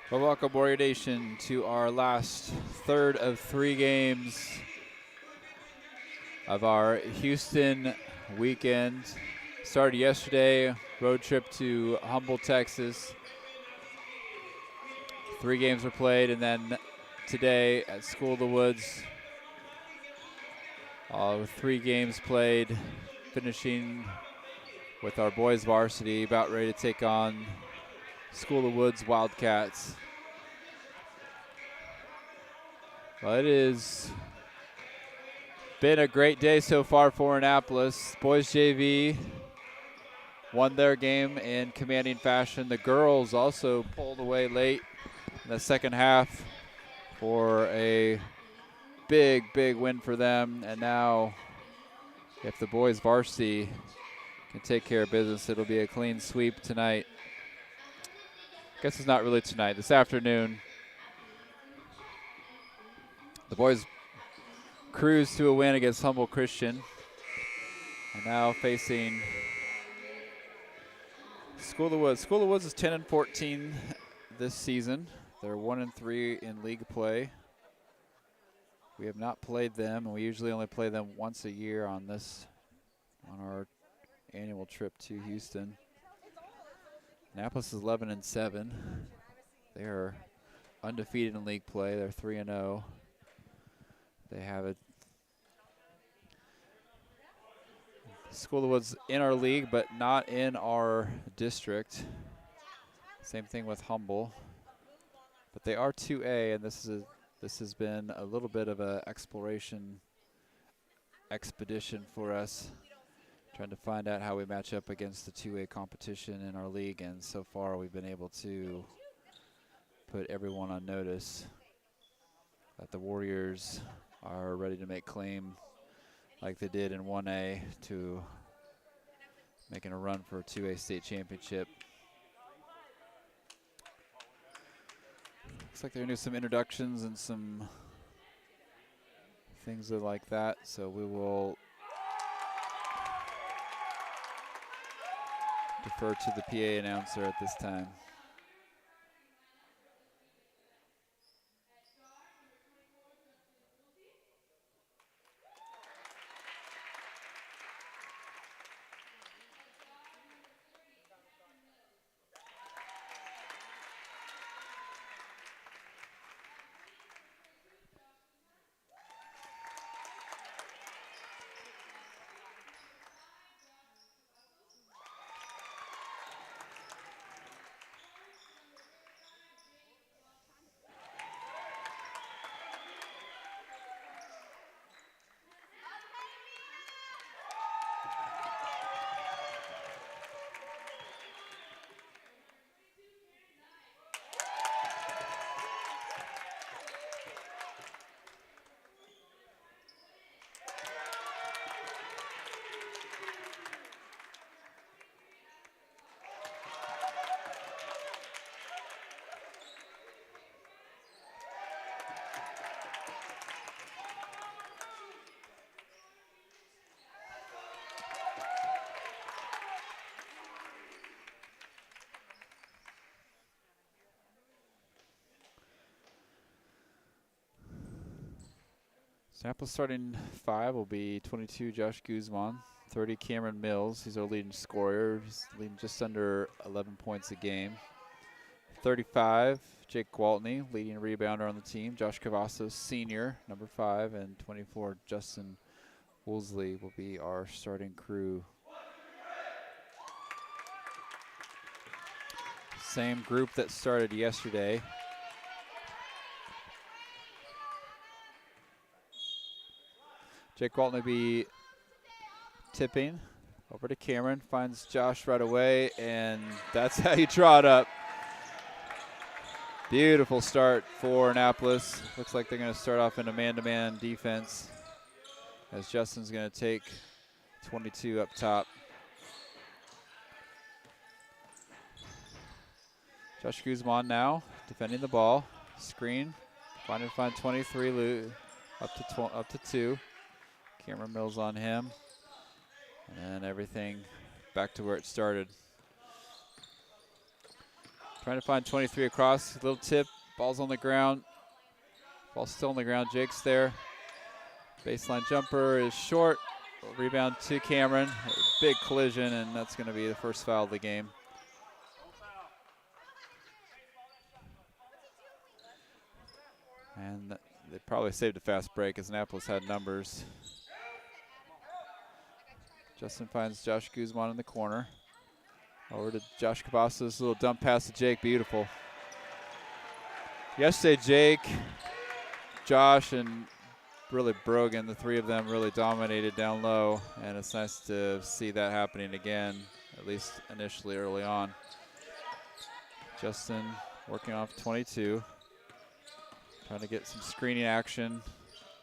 Well, welcome, Warrior Nation, to our last third of 3 games of our Houston weekend. Started yesterday, road trip to Humble, Texas. 3 games were played, and then today at School of the Woods, 3 games played, finishing with our boys varsity about ready to take on School of the Woods Wildcats. Well, it has been a great day so far for Annapolis. Boys JV won their game in commanding fashion. The girls also pulled away late in the second half for a big win for them. And now if the boys varsity can take care of business, it'll be a clean sweep tonight. I guess it's not really tonight, this afternoon. The boys cruise to a win against Humble Christian. And now facing School of the Woods. School of the Woods is 10-14 this season. They're 1-3 in league play. We have not played them, and we usually only play them once a year on our annual trip to Houston. Annapolis is 11-7. They are undefeated in league play. They're 3-0. They have a School of the Woods in our league, but not in our district. Same thing with Humble. But they are 2A, and this has been a little bit of an expedition for us, trying to find out how we match up against the 2A competition in our league, and so far we've been able to put everyone on notice that the Warriors are ready to make claim like they did in 1A to making a run for a 2A state championship. Looks like they're going to do some introductions and some things like that, so we will defer to the PA announcer at this time. Annapolis starting 5 will be 22 Josh Guzman, 30 Cameron Mills. He's our leading scorer. He's leading just under 11 points a game. 35 Jake Gwaltney, leading rebounder on the team. Josh Cavazos, senior, number 5, and 24 Justin Woolsey will be our starting crew. Same group that started yesterday. Jake Walton will be tipping over to Cameron, finds Josh right away, and that's how you draw it up. Beautiful start for Annapolis. Looks like they're going to start off in a man-to-man defense as Justin's going to take 22 up top. Josh Guzman now defending the ball. Screen, find 23, up to 2. Cameron Mills on him, and everything back to where it started. Trying to find 23 across. Little tip. Ball's on the ground. Ball's still on the ground. Jake's there. Baseline jumper is short. Rebound to Cameron. Big collision, and that's going to be the first foul of the game. And they probably saved a fast break as Annapolis had numbers. Justin finds Josh Guzman in the corner. Over to Josh Cavazos, little dump pass to Jake, beautiful. Yesterday, Jake, Josh, and really Brogan, the three of them really dominated down low, and it's nice to see that happening again, at least initially early on. Justin working off 22, trying to get some screening action.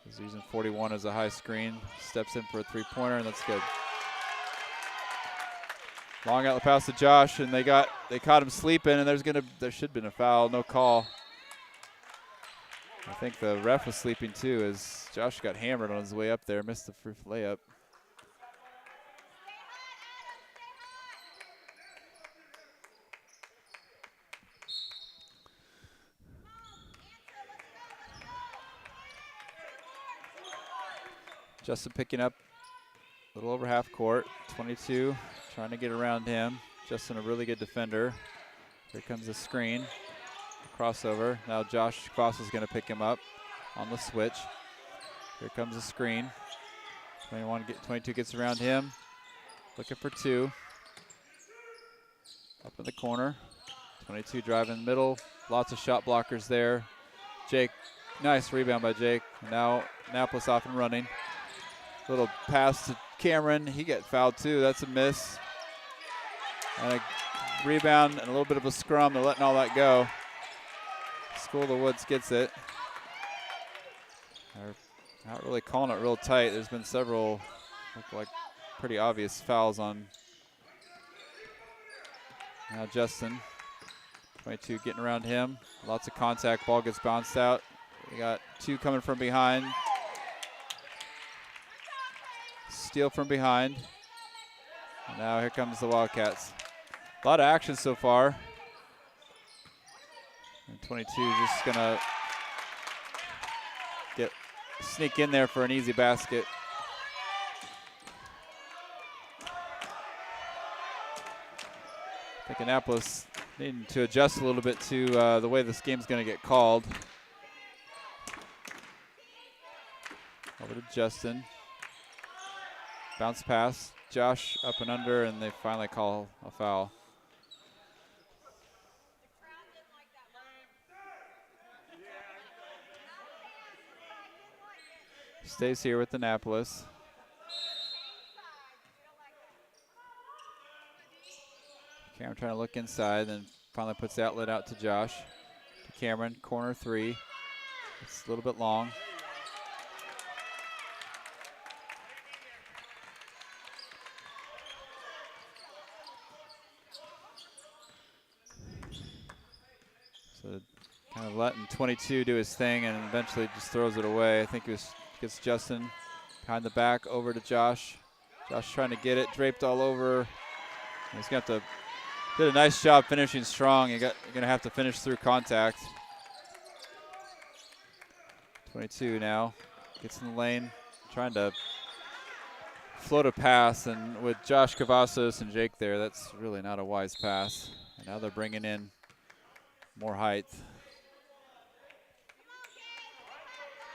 He's using 41 as a high screen, steps in for a three-pointer, and that's good. Long outlet pass to Josh, and they caught him sleeping, and there should have been a foul, no call. I think the ref was sleeping too, as Josh got hammered on his way up there, missed the free layup. Justin picking up a little over half court, 22, trying to get around him. Justin, a really good defender. Here comes the screen, crossover. Now Josh Foss is going to pick him up on the switch. Here comes the screen. 22 gets around him, looking for two. Up in the corner, 22 driving middle. Lots of shot blockers there. Jake, nice rebound by Jake. Now Annapolis off and running. Little pass to Cameron. He got fouled too. That's a miss. And a rebound and a little bit of a scrum. They're letting all that go. School of the Woods gets it. They're not really calling it real tight. There's been several look like pretty obvious fouls on. Now Justin, 22 getting around him. Lots of contact. Ball gets bounced out. We got two coming from behind. Steal from behind. And now here comes the Wildcats. A lot of action so far. And 22 just gonna sneak in there for an easy basket. I think Annapolis needing to adjust a little bit to the way this game's gonna get called. Over to Justin. Bounce pass, Josh up and under, and they finally call a foul. Stays here with Annapolis. Cameron trying to look inside, then finally puts the outlet out to Josh. To Cameron, corner three. It's a little bit long. So kind of letting 22 do his thing and eventually just throws it away. I think it gets Justin behind the back over to Josh. Josh trying to get it, draped all over. He's got to did a nice job finishing strong. You're gonna have to finish through contact. 22 now gets in the lane, trying to float a pass, and with Josh Cavazos and Jake there, that's really not a wise pass. And now they're bringing in more height.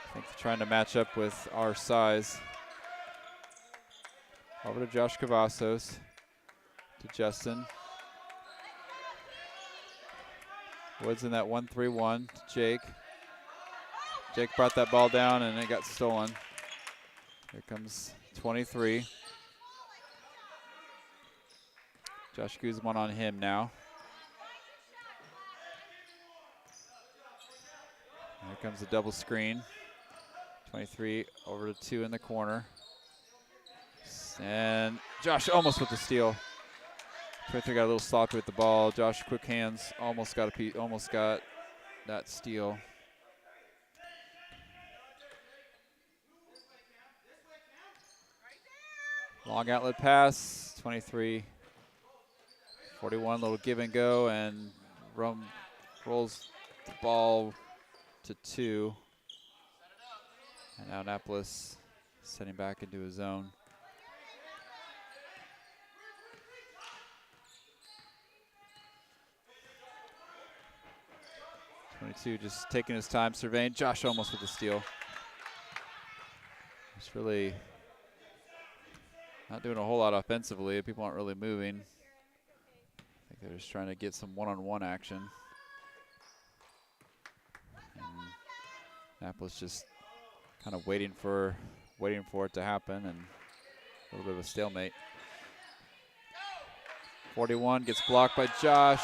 I think they're trying to match up with our size. Over to Josh Cavazos, to Justin. Woods in that 1-3-1 to Jake. Jake brought that ball down and it got stolen. Here comes 23. Josh Guzman on him now. Here comes the double screen. 23 over to 2 in the corner. And Josh almost with the steal. 23 got a little sloppy with the ball. Josh, quick hands, almost got that steal. Long outlet pass, 23, 41, little give and go, and rolls the ball to 2. And now Annapolis setting back into his zone. .22 just taking his time, surveying. Josh almost with the steal. It's really not doing a whole lot offensively. People aren't really moving. I think they're just trying to get some one-on-one action. And Annapolis just kind of waiting for it to happen, and a little bit of a stalemate. 41 gets blocked by Josh.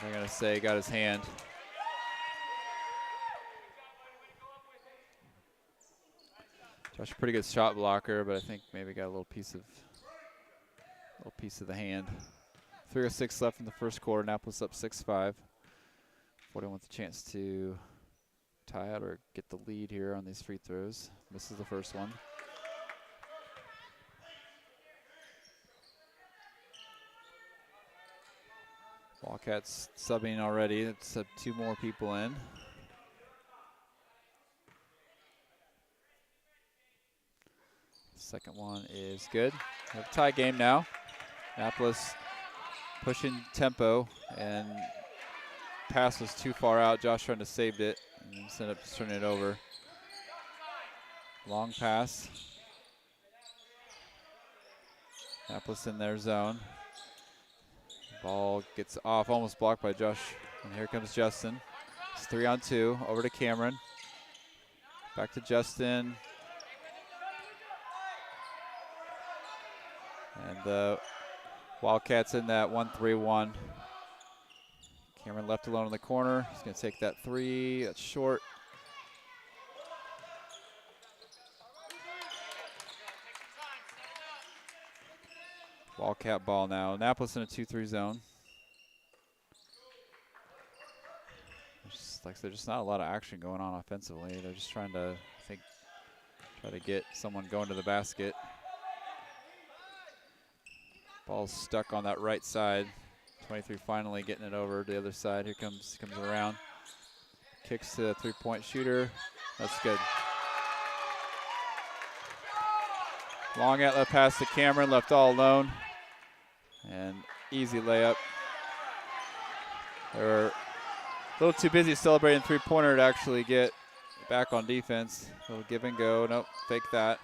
They're gonna say got his hand. Josh, a pretty good shot blocker, but I think maybe got a little piece of the hand. 3:06 left in the first quarter. Annapolis up 6-5. 41 with a chance to tie out or get the lead here on these free throws. Misses the first one. Wildcats subbing already. It's 2 more people in. Second one is good. We have a tie game now. Annapolis pushing tempo, and pass was too far out. Josh trying to save it and ended up just turning it over. Long pass. Annapolis in their zone. Ball gets off, almost blocked by Josh. And here comes Justin. It's 3-on-2, over to Cameron. Back to Justin. And the Wildcats in that 1-3-1. Cameron left alone in the corner. He's gonna take that 3, that's short. Wildcat ball now. Annapolis in a 2-3 zone. Like I said, just not a lot of action going on offensively. They're just trying to, I think, try to get someone going to the basket. Ball's stuck on that right side. 23 finally getting it over to the other side. Here comes around. Kicks to the 3-point shooter. That's good. Long outlet pass to Cameron, left all alone. And easy layup. They're a little too busy celebrating 3-pointer to actually get back on defense. A little give and go. Nope, fake that.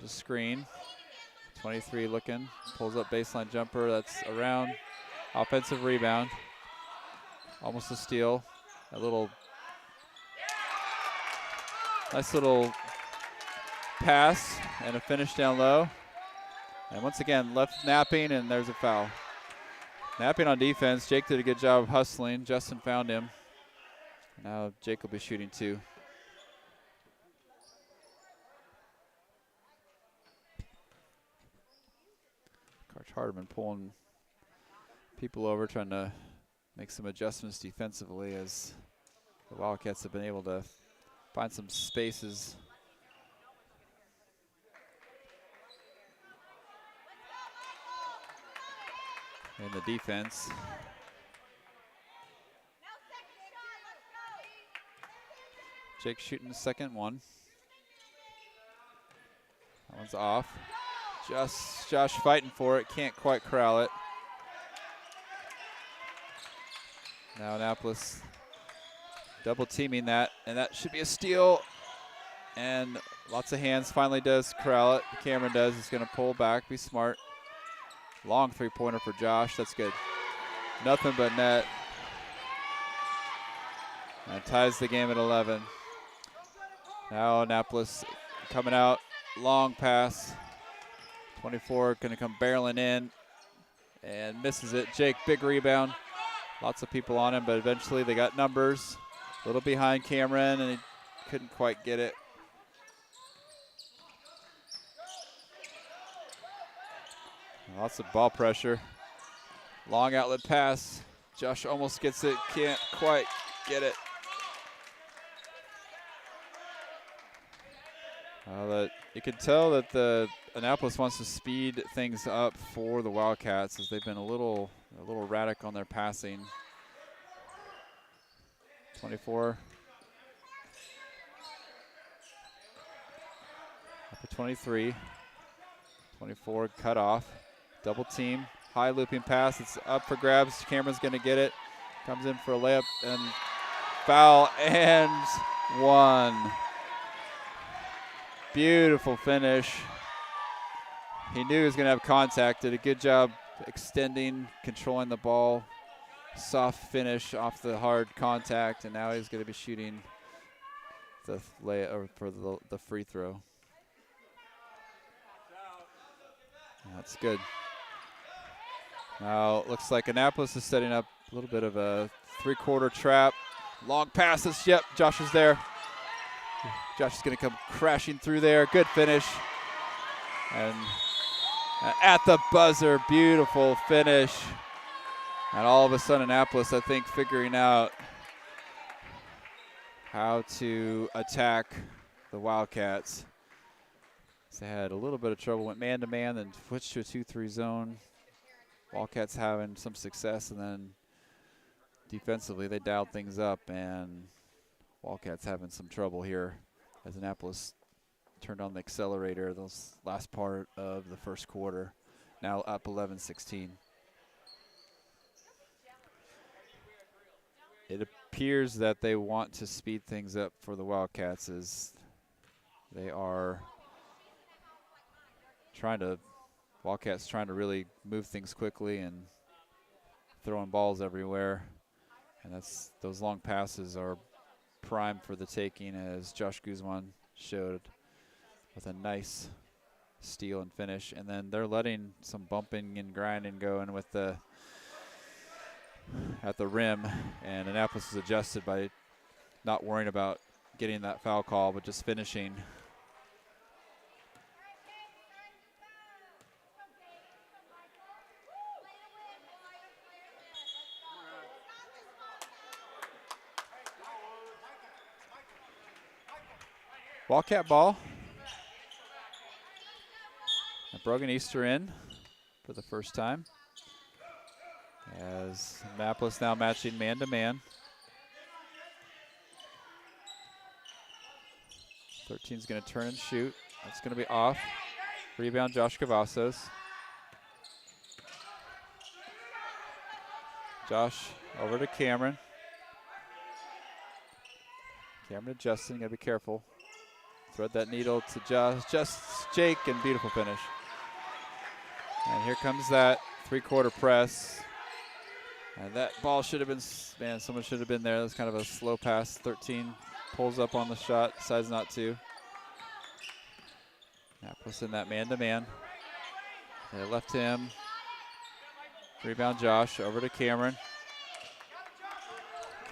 Just screen. 23 looking. Pulls up baseline jumper. That's around. Offensive rebound. Almost a steal. A little nice little pass and a finish down low. And once again, left napping, and there's a foul. Napping on defense. Jake did a good job of hustling. Justin found him. Now Jake will be shooting 2. Coach Hardeman pulling people over, trying to make some adjustments defensively as the Wildcats have been able to find some spaces. In the defense. Jake shooting the second one. That one's off. Just Josh fighting for it, can't quite corral it. Now Annapolis double teaming that, and that should be a steal. And lots of hands, finally does corral it. Cameron does, he's gonna pull back, be smart. Long 3-pointer for Josh, that's good. Nothing but net. And ties the game at 11. Now Annapolis coming out, long pass. 24 gonna come barreling in and misses it. Jake, big rebound. Lots of people on him, but eventually they got numbers. A little behind Cameron, and he couldn't quite get it. Lots of ball pressure. Long outlet pass. Josh almost gets it, can't quite get it. You can tell that the Annapolis wants to speed things up for the Wildcats as they've been a little erratic on their passing. 24. Up to 23. 24 cut off. Double team. High looping pass. It's up for grabs. Cameron's going to get it. Comes in for a layup and foul and one. Beautiful finish. He knew he was going to have contact. Did a good job extending, controlling the ball. Soft finish off the hard contact, and now he's going to be shooting the layup for the free throw. That's good. Now it looks like Annapolis is setting up a little bit of a three-quarter trap. Long passes. Yep, Josh is there. Josh is going to come crashing through there. Good finish. And at the buzzer, beautiful finish. And all of a sudden, Annapolis, I think, figuring out how to attack the Wildcats. They had a little bit of trouble, went man-to-man, then switched to a 2-3 zone. Wildcats having some success, and then defensively they dialed things up, and Wildcats having some trouble here as Annapolis turned on the accelerator those last part of the first quarter. Now up 11-16. It appears that they want to speed things up for the Wildcats as they are Wildcats trying to really move things quickly and throwing balls everywhere. And those long passes are prime for the taking, as Josh Guzman showed with a nice steal and finish. And then they're letting some bumping and grinding go in with at the rim, and Annapolis is adjusted by not worrying about getting that foul call, but just finishing. Wildcat ball. And Brogan Easter in for the first time, as Annapolis now matching man-to-man. 13's going to turn and shoot. That's going to be off. Rebound, Josh Cavazos. Josh over to Cameron. Cameron to Justin, got to be careful. Thread that needle to just Jake, and beautiful finish. And here comes that three-quarter press. And that ball should have been, man, someone should have been there. That's kind of a slow pass. 13 pulls up on the shot, decides not to. Annapolis in that man-to-man. They left him. Rebound Josh, over to Cameron.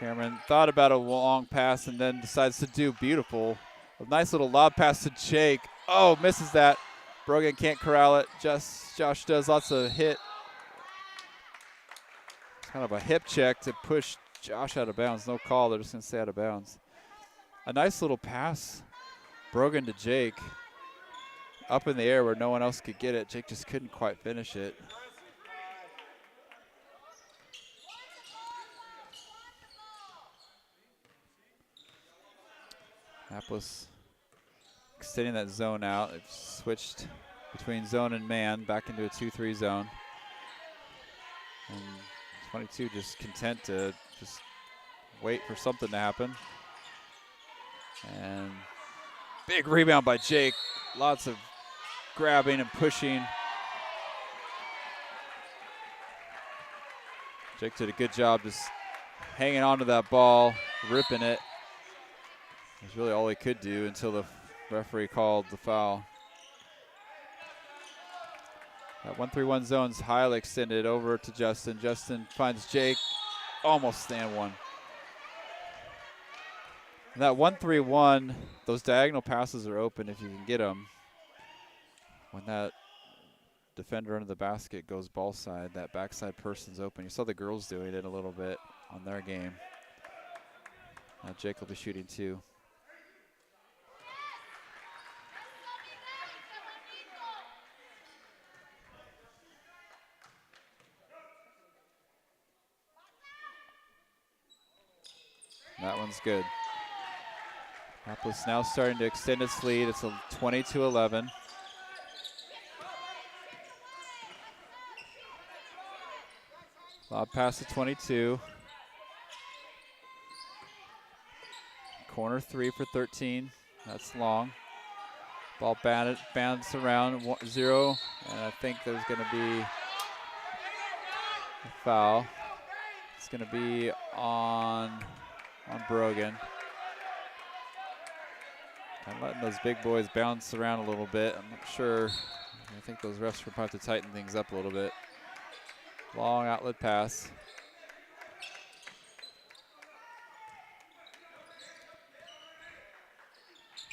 Cameron thought about a long pass and then decides to do beautiful. A nice little lob pass to Jake. Oh, misses that. Brogan can't corral it. Josh does lots of hit. It's kind of a hip check to push Josh out of bounds. No call. They're just going to stay out of bounds. A nice little pass. Brogan to Jake. Up in the air where no one else could get it. Jake just couldn't quite finish it. Annapolis extending that zone out. They've switched between zone and man back into a 2-3 zone. And 22 just content to just wait for something to happen. And big rebound by Jake. Lots of grabbing and pushing. Jake did a good job just hanging on to that ball, ripping it. That's really all he could do until the referee called the foul. That 1-3-1 zone's highly extended over to Justin. Justin finds Jake, almost and one. And that 1-3-1, those diagonal passes are open if you can get them. When that defender under the basket goes ball side, that backside person's open. You saw the girls doing it a little bit on their game. Now Jake will be shooting two. That one's good. Annapolis now starting to extend its lead. It's a 20-11. Lob pass to 22. Corner 3 for 13. That's long. Ball bounce around 0, and I think there's going to be a foul. It's going to be on Brogan. I'm letting those big boys bounce around a little bit. I'm not sure. I think those refs will probably have to tighten things up a little bit. Long outlet pass.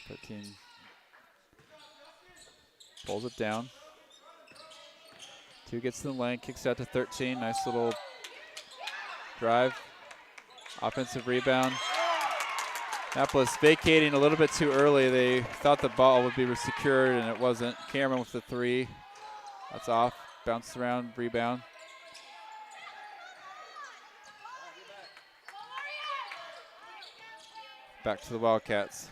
Thirteen pulls it down. 2 gets to the lane, kicks out to 13. Nice little drive. Offensive rebound. Annapolis vacating a little bit too early. They thought the ball would be secured, and it wasn't. Cameron with the 3. That's off. Bounced around, rebound. Back to the Wildcats.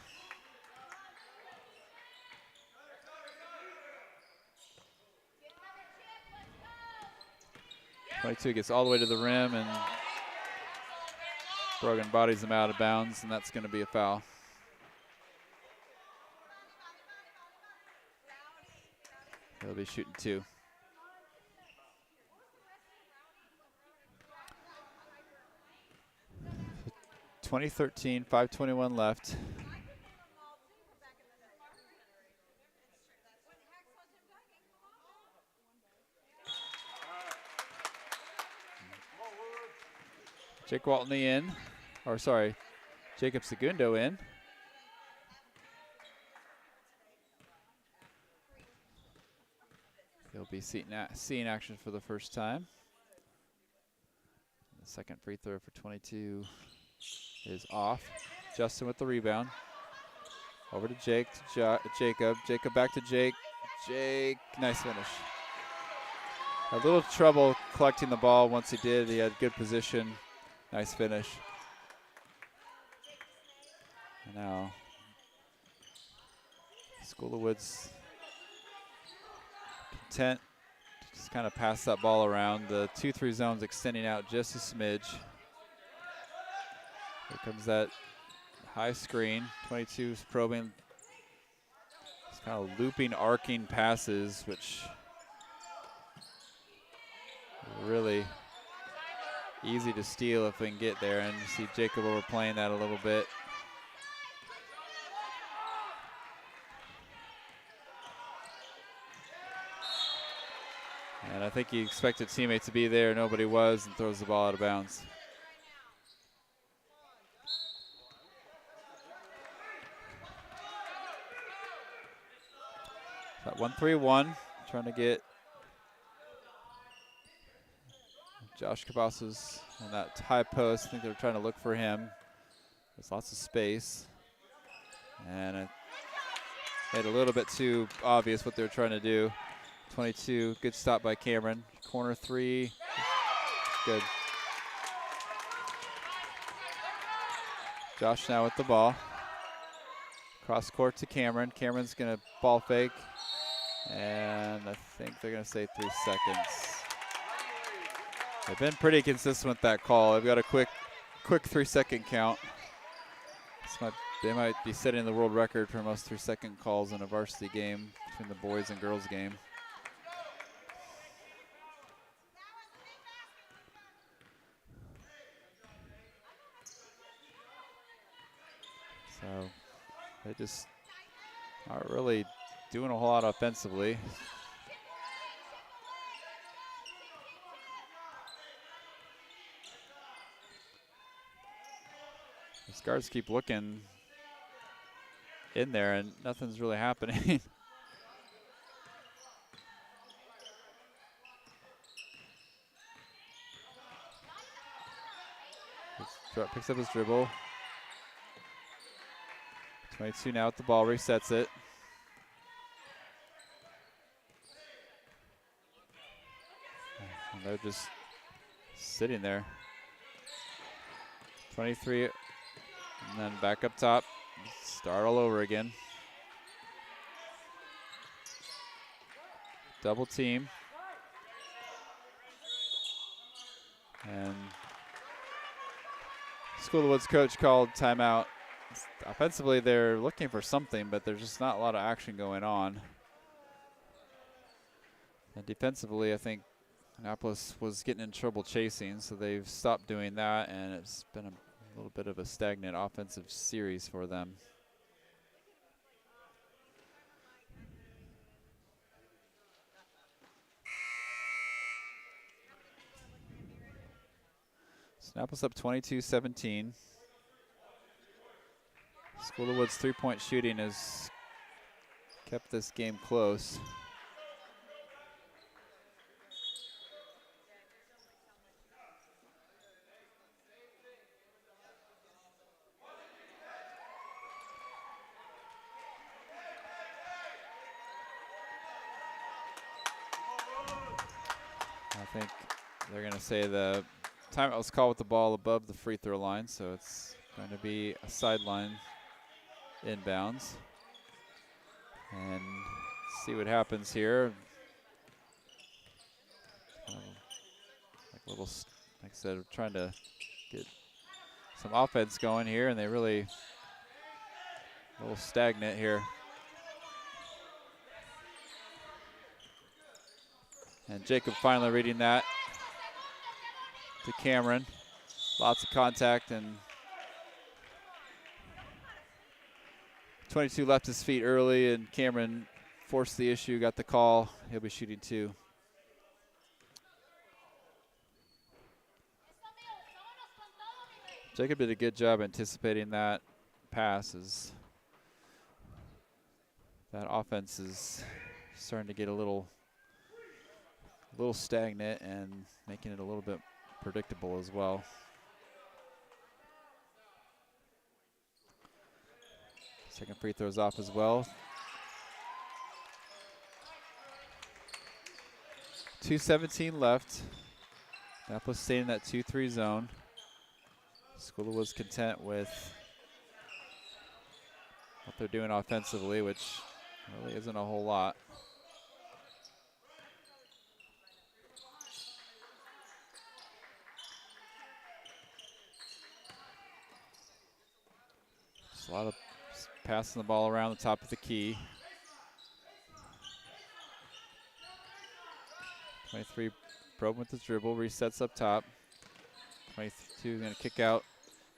.22 gets all the way to the rim, and Brogan bodies him out of bounds, and that's going to be a foul. He'll be shooting 2. .2013, 5:21 left. Jake Waltney in, or sorry, Jacob Segundo in. He'll be seeing action for the first time. The second free throw for 22 is off. Justin with the rebound. Over to Jake, to Jacob. Jacob back to Jake. Jake, nice finish. A little trouble collecting the ball once he did. He had good position. Nice finish. And now, School of Woods content to just kind of pass that ball around. The 2-3 zone's extending out just a smidge. Here comes that high screen. 22's probing. It's kind of looping, arcing passes, which really easy to steal if we can get there, and you see Jacob overplaying that a little bit. And I think he expected teammate to be there. Nobody was, and throws the ball out of bounds. That 1-3-1, trying to get Josh Cabasas on that high post. I think they're trying to look for him. There's lots of space. And it made it a little bit too obvious what they were trying to do. 22, good stop by Cameron. Corner 3, good. Josh now with the ball. Cross court to Cameron. Cameron's gonna ball fake. And I think they're gonna say 3 seconds. They've been pretty consistent with that call. They've got a quick 3-second count. They might be setting the world record for most 3-second calls in a varsity game between the boys and girls game. So they just aren't really doing a whole lot offensively. These guards keep looking in there and nothing's really happening. Picks up his dribble. 22 now with the ball, resets it. And they're just sitting there. 23 And then back up top, start all over again. Double team. And School of Woods coach called timeout. Offensively, they're looking for something, but there's just not a lot of action going on. And defensively, I think Annapolis was getting in trouble chasing, so they've stopped doing that, and it's been a little bit of a stagnant offensive series for them. So Annapolis up 22-17. School of Woods' three-point shooting has kept this game close. I think they're going to say the timeout was called with the ball above the free throw line, so it's going to be a sideline inbounds. And see what happens here. Like I said, trying to get some offense going here, and they really a little stagnant here. And Jacob finally reading that to Cameron. Lots of contact, and 22 left his feet early, and Cameron forced the issue, got the call. He'll be shooting two. Jacob did a good job anticipating that pass, as that offense is starting to get a little stagnant and making it a little bit predictable as well. Second free throws off as well. 2:17 left. Annapolis staying in that 2-3 zone. School was content with what they're doing offensively, which really isn't a whole lot. Just a lot of passing the ball around the top of the key. 23 probing with the dribble, resets up top. 22 going to kick out.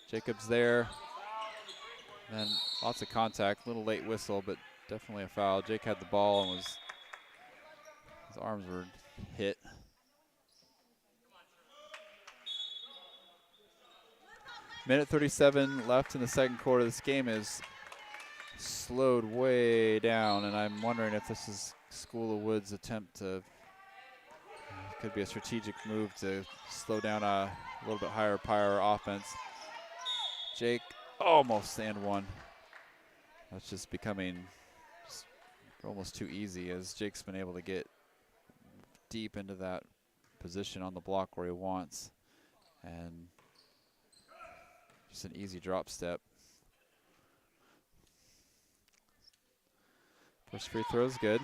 Jacobs there. And then lots of contact, little late whistle, but definitely a foul. Jake had the ball and his arms were hit. Minute 37 left in the second quarter. This game is slowed way down, and I'm wondering if this is School of Woods' attempt to, could be a strategic move to slow down a little bit higher power offense. Jake almost and one. That's just becoming just almost too easy, as Jake's been able to get deep into that position on the block where he wants, and just an easy drop step. First free throw is good.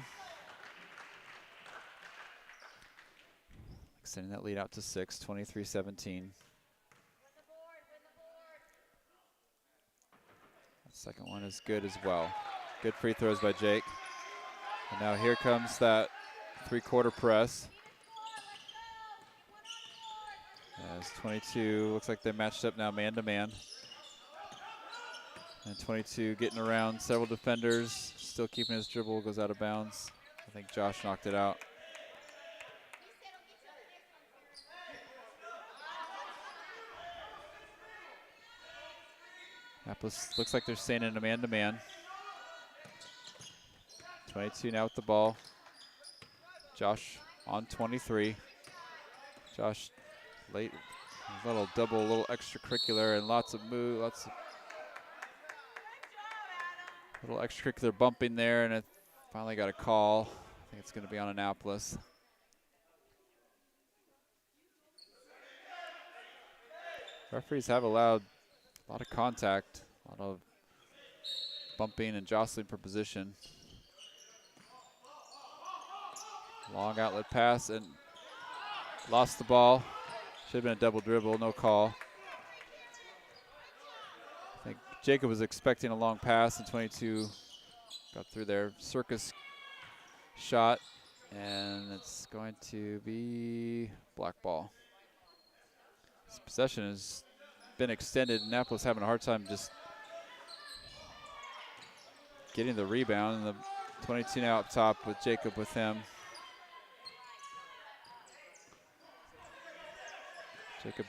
Extending that lead out to 6, 23-17. Second one is good as well. Good free throws by Jake. And now here comes that three-quarter press. As 22, looks like they matched up now man-to-man. And 22 getting around several defenders, still keeping his dribble, goes out of bounds. I think Josh knocked it out. Annapolis looks like they're staying in a man-to-man. 22 now with the ball. Josh on 23. Josh late, little double, little extracurricular, and lots of move, lots of little extracurricular bumping there, and it finally got a call. I think it's going to be on Annapolis. Referees have allowed a lot of contact A lot of bumping and jostling for position. Long outlet pass and lost the ball. Should have been a double dribble, no call. I think Jacob was expecting a long pass, and 22 got through there. Circus shot, and it's going to be black ball. This possession has been extended. Annapolis having a hard time just getting the rebound, and the 22 now up top with Jacob with him. Jacob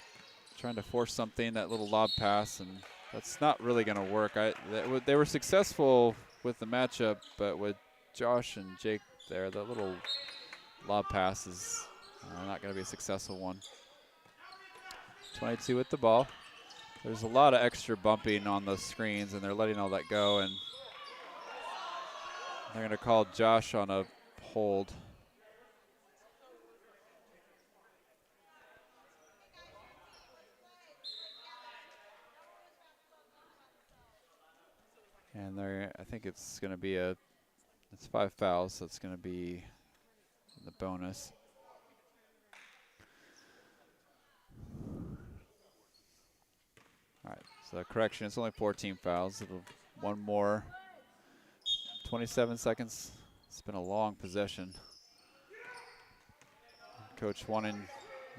trying to force something, that little lob pass, and that's not really going to work. They were successful with the matchup, but with Josh and Jake there, that little lob pass is not going to be a successful one. 22 with the ball. There's a lot of extra bumping on those screens, and they're letting all that go, and they're going to call Josh on a hold. And I think it's going to be it's 5 fouls, so it's going to be the bonus. All right, so correction, it's only 14 fouls. One more. 27 seconds. It's been a long possession. Coach wanting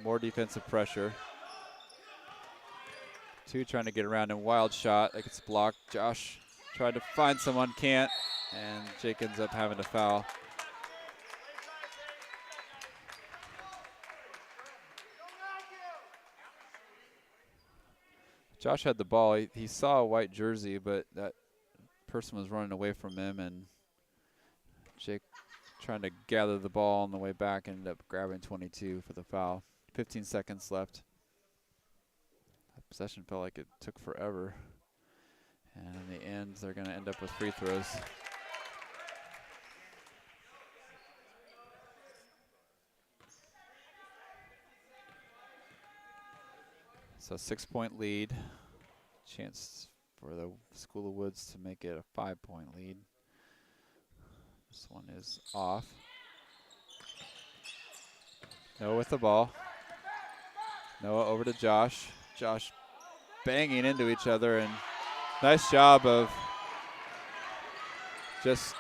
more defensive pressure. 2 trying to get around in wild shot. It gets blocked. Josh tried to find someone, can't, and Jake ends up having to foul. Josh had the ball. He saw a white jersey, but that person was running away from him, and Jake trying to gather the ball on the way back ended up grabbing 22 for the foul. 15 seconds left. That possession felt like it took forever. And in the end, they're going to end up with free throws. So 6-point lead. Chance for the School of Woods to make it a 5-point lead. This one is off. Noah with the ball. Noah over to Josh. Josh banging into each other, and nice job of just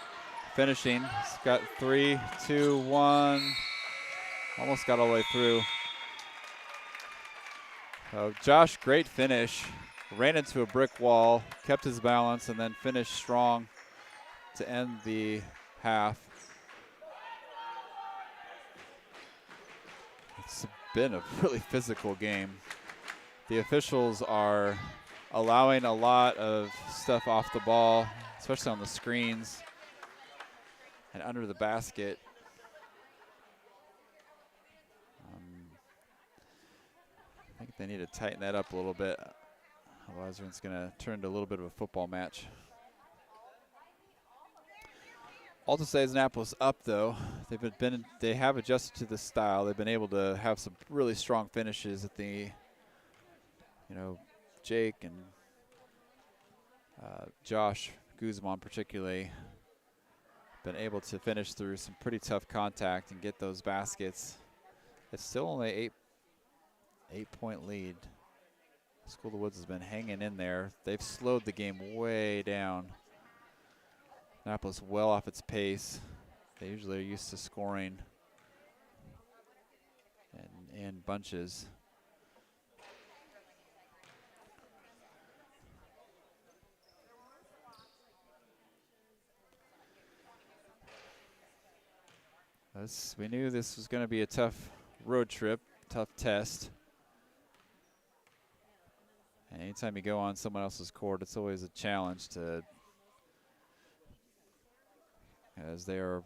finishing. He's got 3, 2, 1. Almost got all the way through. So Josh, great finish. Ran into a brick wall, kept his balance, and then finished strong to end the half. It's been a really physical game. The officials are allowing a lot of stuff off the ball, especially on the screens and under the basket. I think they need to tighten that up a little bit. Otherwise, it's going to turn into a little bit of a football match. All to say is Annapolis up, though. They have adjusted to the style. They've been able to have some really strong finishes at the, Jake and Josh Guzman particularly been able to finish through some pretty tough contact and get those baskets. It's still only 8-point lead. School of the Woods has been hanging in there. They've slowed the game way down. Annapolis well off its pace. They usually are used to scoring in bunches. We knew this was going to be a tough road trip, tough test. And anytime you go on someone else's court, it's always a challenge as they are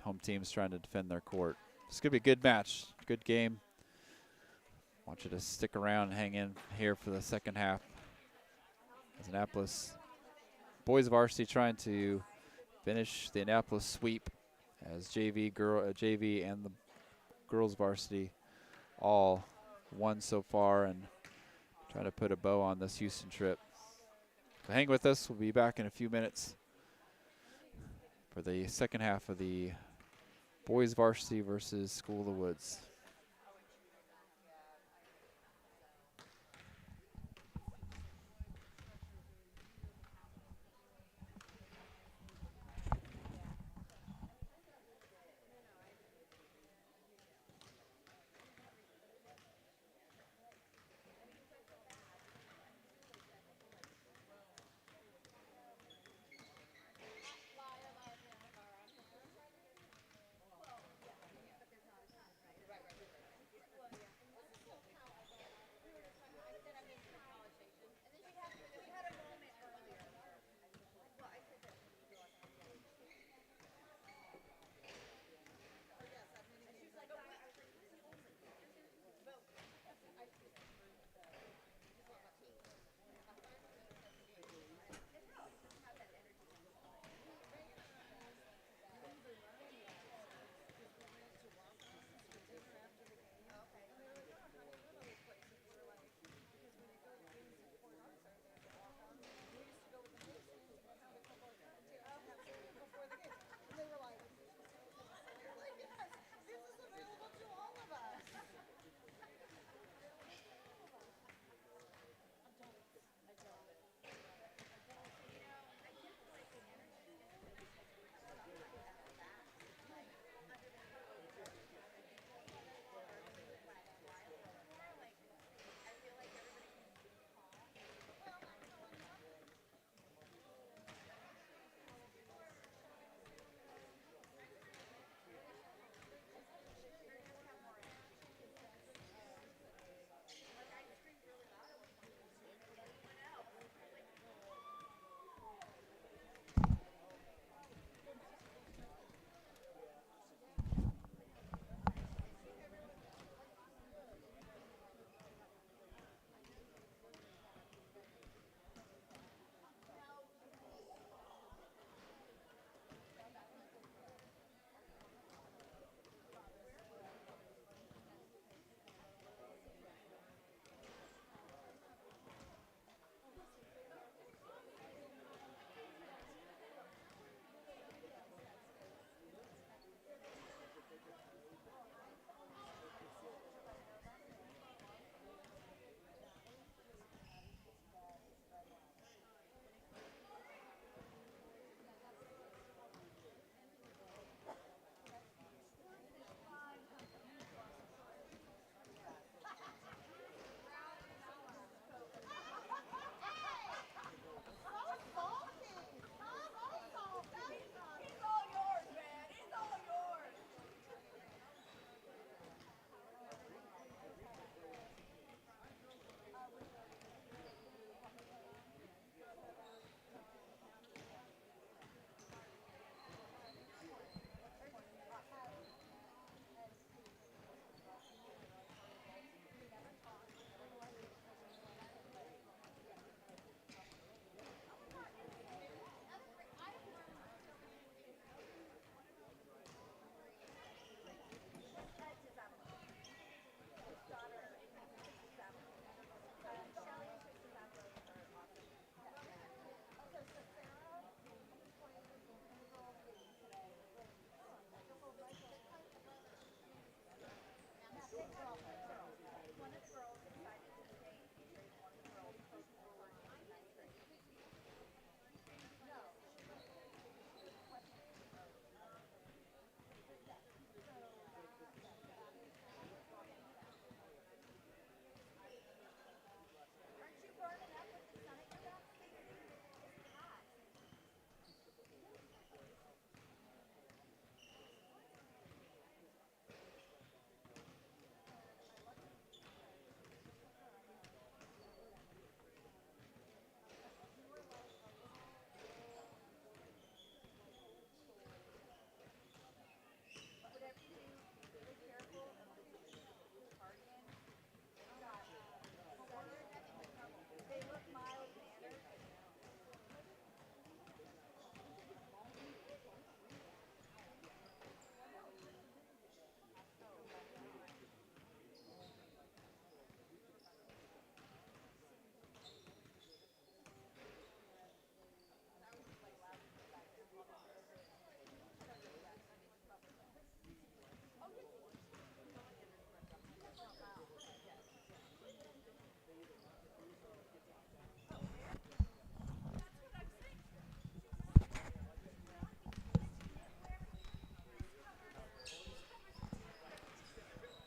home teams trying to defend their court. It's going to be a good match, good game. I want you to stick around and hang in here for the second half. As Annapolis boys varsity trying to finish the Annapolis sweep, as JV and the girls varsity all won so far and trying to put a bow on this Houston trip. So hang with us. We'll be back in a few minutes for the second half of the boys varsity versus School of the Woods.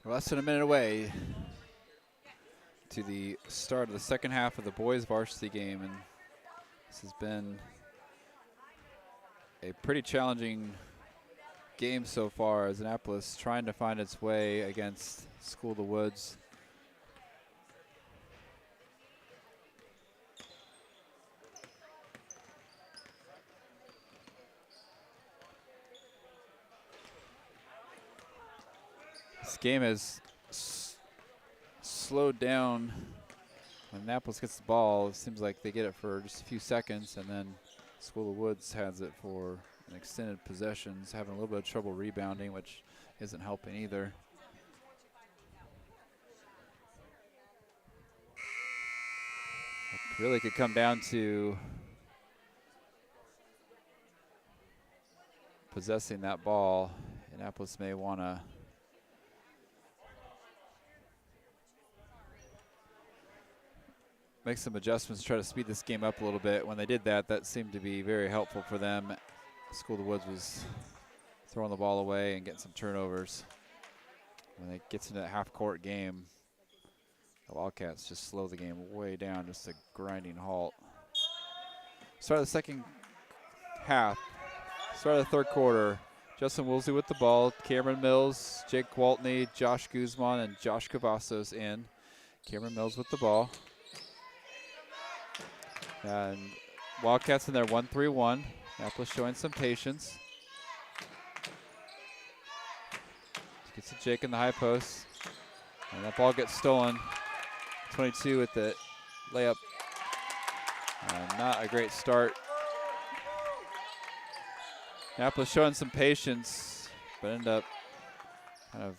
Less than a minute away to the start of the second half of the boys varsity game, and this has been a pretty challenging game so far as Annapolis trying to find its way against School of the Woods. This game has slowed down. When Annapolis gets the ball, it seems like they get it for just a few seconds, and then School of Woods has it for an extended possessions, having a little bit of trouble rebounding, which isn't helping either. It really could come down to possessing that ball. Annapolis may want to make some adjustments, try to speed this game up a little bit. When they did that, that seemed to be very helpful for them. School of the Woods was throwing the ball away and getting some turnovers. When it gets into that half-court game, the Wildcats just slow the game way down, just a grinding halt. Start of the second half, start of the third quarter. Justin Woolsey with the ball, Cameron Mills, Jake Waltney, Josh Guzman, and Josh Cavazos in. Cameron Mills with the ball. And Wildcats in there 1-3-1. Annapolis showing some patience. Gets to Jake in the high post. And that ball gets stolen. 22 with the layup. Not a great start. Annapolis showing some patience, but end up kind of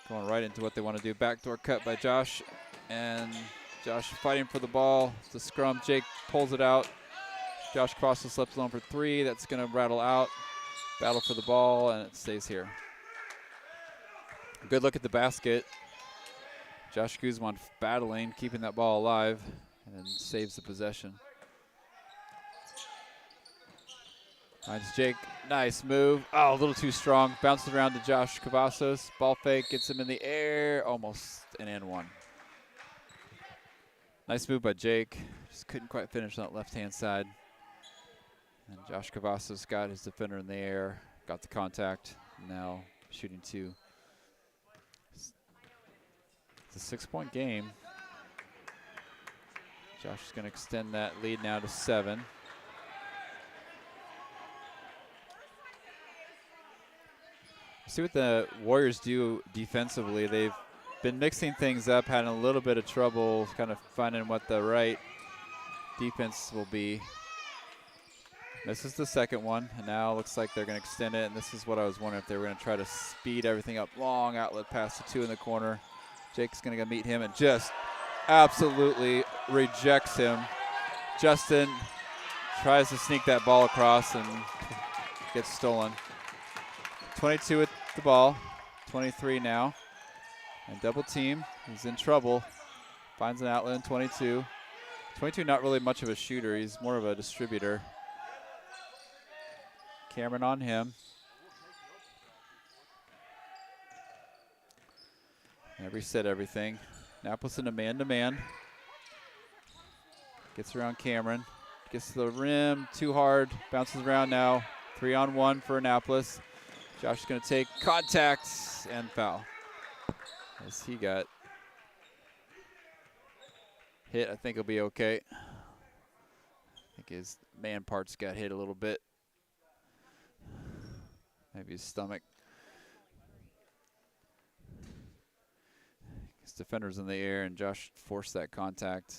going right into what they want to do. Backdoor cut by Josh, and Josh fighting for the ball. It's a scrum. Jake pulls it out. Josh crosses, slips alone for three. That's going to rattle out. Battle for the ball, and it stays here. Good look at the basket. Josh Guzman battling, keeping that ball alive, and then saves the possession. Finds Jake, nice move. Oh, a little too strong. Bounces around to Josh Cavazos. Ball fake, gets him in the air, almost an and one. Nice move by Jake. Just couldn't quite finish on that left-hand side. And Josh Cavazos got his defender in the air, got the contact, now shooting two. It's a 6-point game. Josh is going to extend that lead now to 7. See what the Warriors do defensively. They've been mixing things up, having a little bit of trouble kind of finding what the right defense will be. This is the second one, and now it looks like they're going to extend it, and this is what I was wondering if they were going to try to speed everything up. Long outlet pass to two in the corner. Jake's going to go meet him and just absolutely rejects him. Justin tries to sneak that ball across and gets stolen. 22 with the ball, 23 now. And double team, he's in trouble. Finds an outlet in 22. 22 not really much of a shooter, he's more of a distributor. Cameron on him. And reset everything. Annapolis in a man-to-man. Gets around Cameron. Gets to the rim, too hard. Bounces around now. 3-on-1 for Annapolis. Josh is going to take contact and foul. As he got hit, I think he'll be okay. I think his man parts got hit a little bit. Maybe his stomach. His defender's in the air, and Josh forced that contact,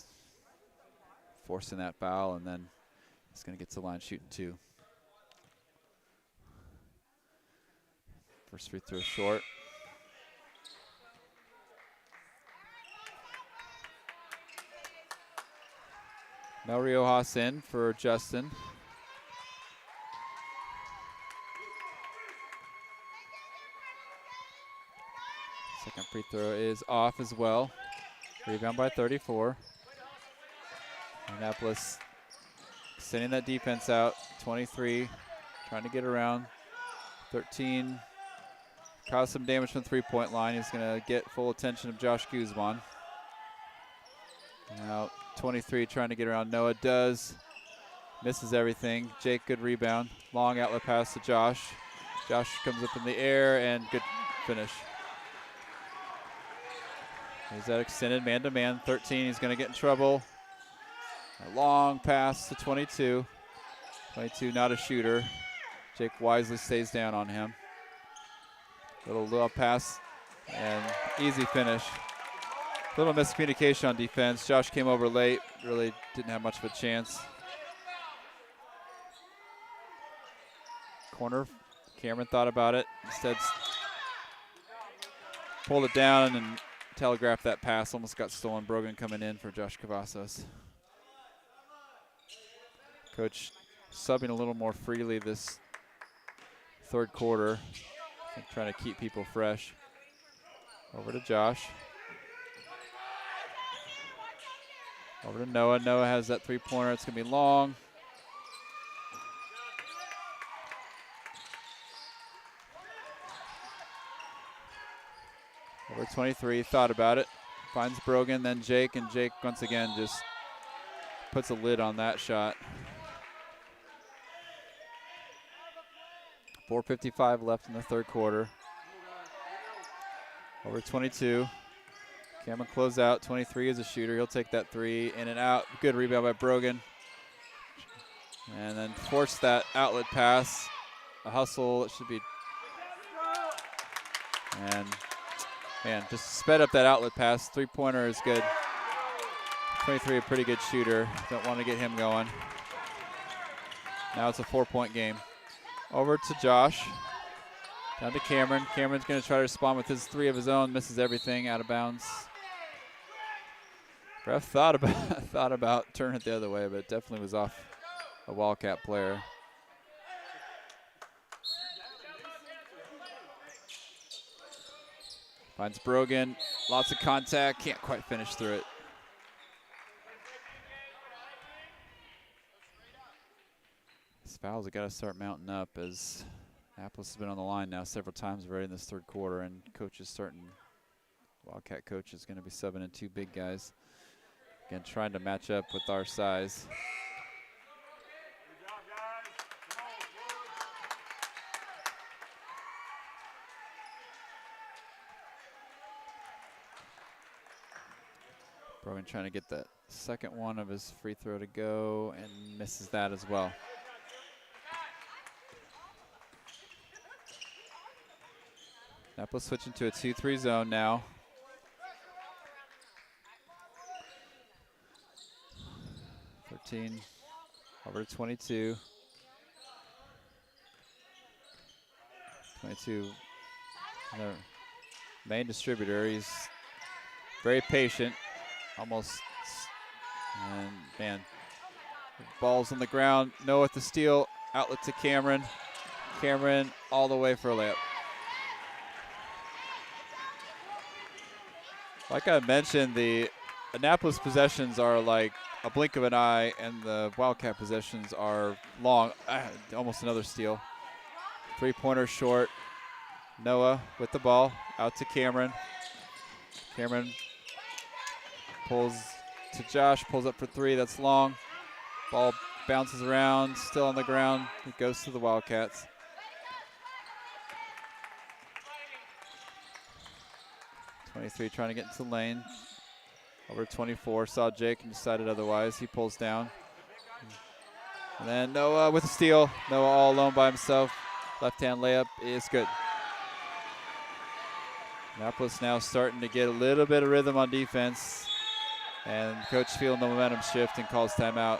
forcing that foul, and then he's going to get to the line shooting two. First free throw short. Mel Riojas in for Justin. Second free throw is off as well. Rebound by 34. Annapolis sending that defense out. 23, trying to get around. 13, caused some damage from the three-point line. He's going to get full attention of Josh Guzman. Now 23 trying to get around Noah, does. Misses everything. Jake, good rebound. Long outlet pass to Josh. Josh comes up in the air and good finish. Here's that extended man-to-man. 13, he's going to get in trouble. A long pass to 22. 22, not a shooter. Jake wisely stays down on him. Little pass and easy finish. Little miscommunication on defense. Josh came over late, really didn't have much of a chance. Corner, Cameron thought about it. Instead, pulled it down and telegraphed that pass. Almost got stolen. Brogan coming in for Josh Cavazos. Coach subbing a little more freely this third quarter. I think trying to keep people fresh. Over to Josh. Over to Noah. Noah has that three-pointer. It's going to be long. Over 23, thought about it. Finds Brogan, then Jake, and Jake once again just puts a lid on that shot. 4:55 left in the third quarter. Over 22. Cameron close out. 23 is a shooter. He'll take that three in and out. Good rebound by Brogan. And then force that outlet pass. A hustle. It should be. And man, just sped up that outlet pass. Three-pointer is good. 23, a pretty good shooter. Don't want to get him going. Now it's a 4-point game. Over to Josh. Down to Cameron. Cameron's going to try to respond with his three of his own. Misses everything, out of bounds. Ref thought about turning it the other way, but it definitely was off a Wildcat player. Finds Brogan. Lots of contact. Can't quite finish through it. These fouls have got to start mounting up as Annapolis has been on the line now several times already in this third quarter, and Wildcat coach is going to be subbing in two big guys. Again, trying to match up with our size. Brogan trying to get that second one of his free throw to go and misses that as well. Annapolis switching to a 2-3 zone now. Over to 22. 22, the main distributor. He's very patient. Almost, and man, ball's on the ground. Noah with the steal, outlet to Cameron. Cameron all the way for a layup. Like I mentioned, the Annapolis possessions are like a blink of an eye, and the Wildcat possessions are long. Almost another steal. Three-pointer short. Noah with the ball, out to Cameron. Cameron pulls to Josh, pulls up for three, that's long. Ball bounces around, still on the ground. It goes to the Wildcats. (23) trying to get into the lane. Over 24, saw Jake and decided otherwise. He pulls down. And then Noah with a steal. Noah all alone by himself. Left-hand layup is good. Annapolis now starting to get a little bit of rhythm on defense. And coach feeling the momentum shift and calls timeout.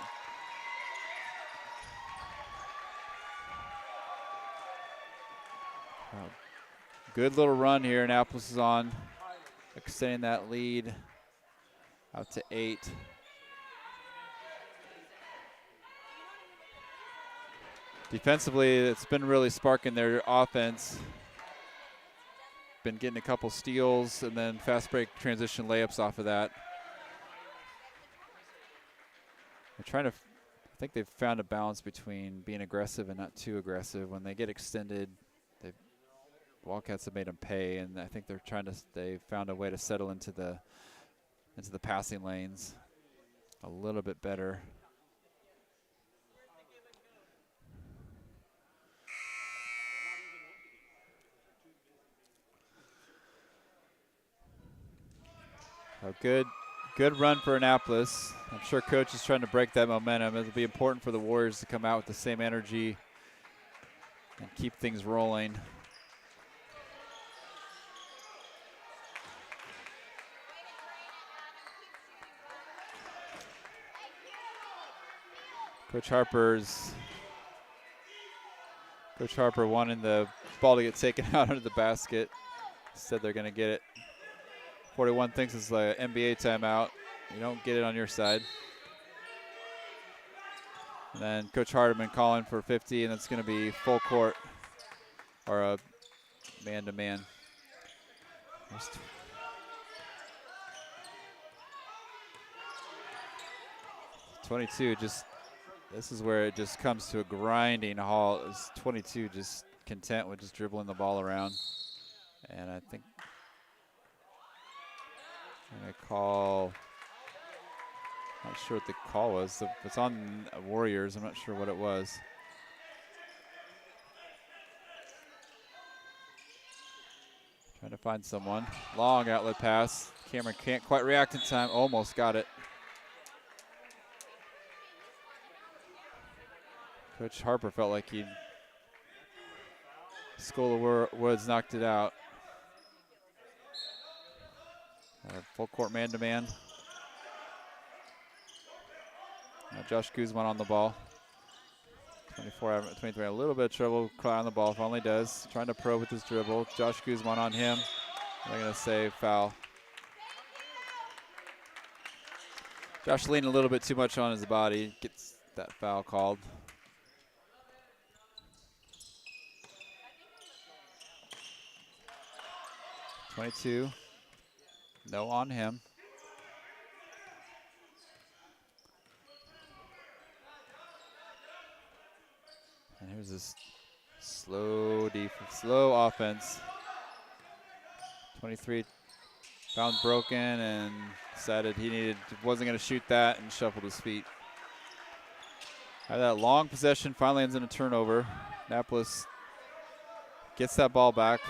Good little run here. Annapolis is on, extending that lead out to 8. Defensively, it's been really sparking their offense. Been getting a couple steals and then fast break transition layups off of that. They're trying to, I think they've found a balance between being aggressive and not too aggressive. When they get extended, they Wildcats have made them pay, and I think they found a way to settle into the passing lanes a little bit better. A good run for Annapolis. I'm sure coach is trying to break that momentum. It'll be important for the Warriors to come out with the same energy and keep things rolling. Coach Harper wanting the ball to get taken out under the basket. Said they're going to get it. 41 thinks it's like an NBA timeout. You don't get it on your side. And then Coach Hardiman calling for 50, and it's going to be full court or a man-to-man. 22 just, this is where it just comes to a grinding halt. It's 22 just content with just dribbling the ball around. And I think I call, not sure what the call was. It's on Warriors. I'm not sure what it was. Trying to find someone. Long outlet pass. Cameron can't quite react in time. Almost got it. Coach Harper felt like School of Woods knocked it out. Full court man-to-man. Josh Guzman on the ball. 23, a little bit of trouble on the ball, finally does. Trying to probe with his dribble. Josh Guzman on him. They're going to say foul. Josh leaned a little bit too much on his body. Gets that foul called. .22. No on him. And here's this slow offense. 23 found broken and decided wasn't going to shoot that and shuffled his feet. Had that long possession, finally ends in a turnover. Annapolis gets that ball back.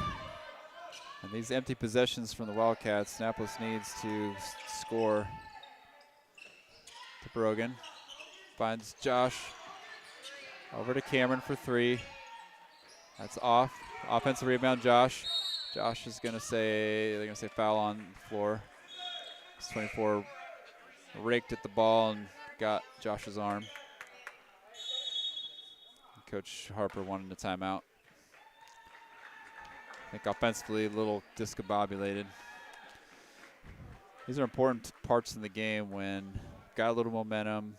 And these empty possessions from the Wildcats, Annapolis needs to score. To Brogan. Finds Josh. Over to Cameron for three. That's off. Offensive rebound, Josh. Josh is going to they're going to say foul on the floor. 24 raked at the ball and got Josh's arm. Coach Harper wanted a timeout. I think offensively a little discombobulated. These are important parts in the game when you've got a little momentum,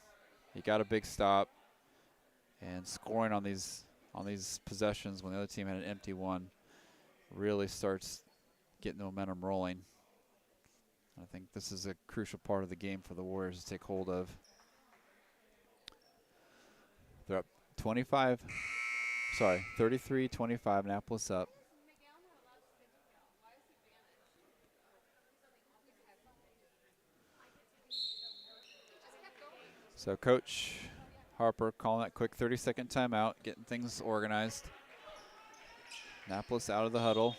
you got a big stop, and scoring on these possessions when the other team had an empty one really starts getting the momentum rolling. I think this is a crucial part of the game for the Warriors to take hold of. They're up 33-25, Annapolis up. So Coach Harper calling that quick 30-second timeout, getting things organized. Annapolis out of the huddle.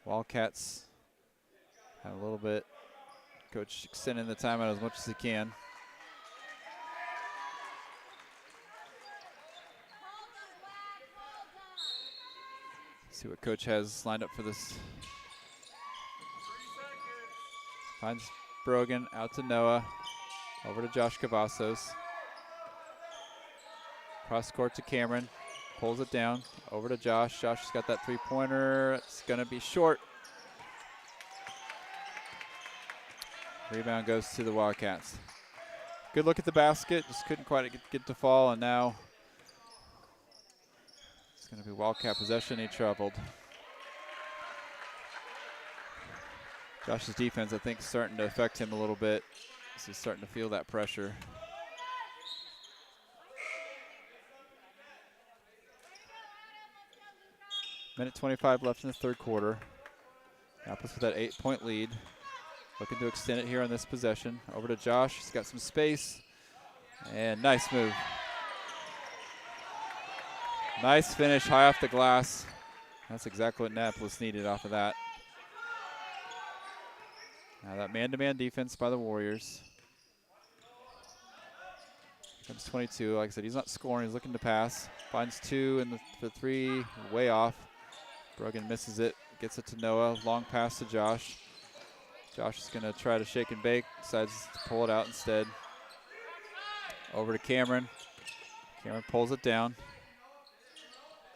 Wildcats have a little bit. Coach extending the timeout as much as he can. See what Coach has lined up for this. Finds Brogan out to Noah. Over to Josh Cavazos. Cross court to Cameron. Pulls it down. Over to Josh. Josh has got that three-pointer. It's going to be short. Rebound goes to the Wildcats. Good look at the basket. Just couldn't quite get to fall, and now it's going to be Wildcat possession. He traveled. Josh's defense, I think, is starting to affect him a little bit. He's starting to feel that pressure. Minute 25 left in the third quarter. Annapolis with that 8-point lead. Looking to extend it here on this possession. Over to Josh. He's got some space. And nice move. Nice finish, high off the glass. That's exactly what Annapolis needed off of that. Now that man-to-man defense by the Warriors. Comes 22. Like I said, he's not scoring. He's looking to pass. Finds two, and the three way off. Brogan misses it. Gets it to Noah. Long pass to Josh. Josh is going to try to shake and bake. Decides to pull it out instead. Over to Cameron. Cameron pulls it down.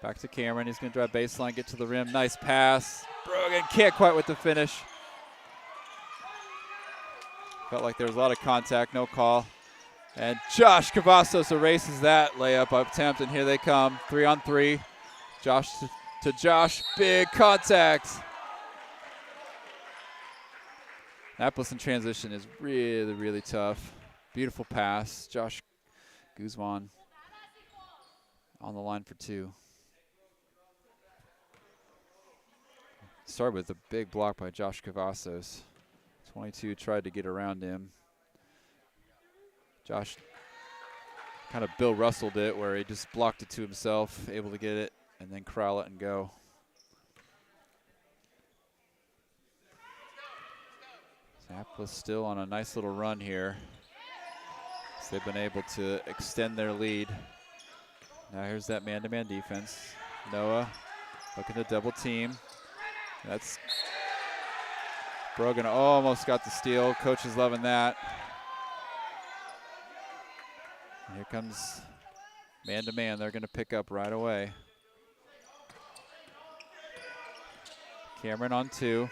Back to Cameron. He's going to drive baseline, get to the rim. Nice pass. Brogan can't quite with the finish. Felt like there was a lot of contact, no call. And Josh Cavazos erases that layup attempt, and here they come. 3-on-3. Josh to Josh. Big contact. Annapolis in transition is really, really tough. Beautiful pass. Josh Guzman on the line for two. Started with a big block by Josh Cavazos. 22 tried to get around him. Josh kind of Bill Russelled it, where he just blocked it to himself, able to get it and then corral it and go. Annapolis still on a nice little run here. So they've been able to extend their lead. Now here's that man-to-man defense. Noah looking to double team. That's Brogan almost got the steal. Coach is loving that. And here comes man-to-man. They're going to pick up right away. Cameron on two.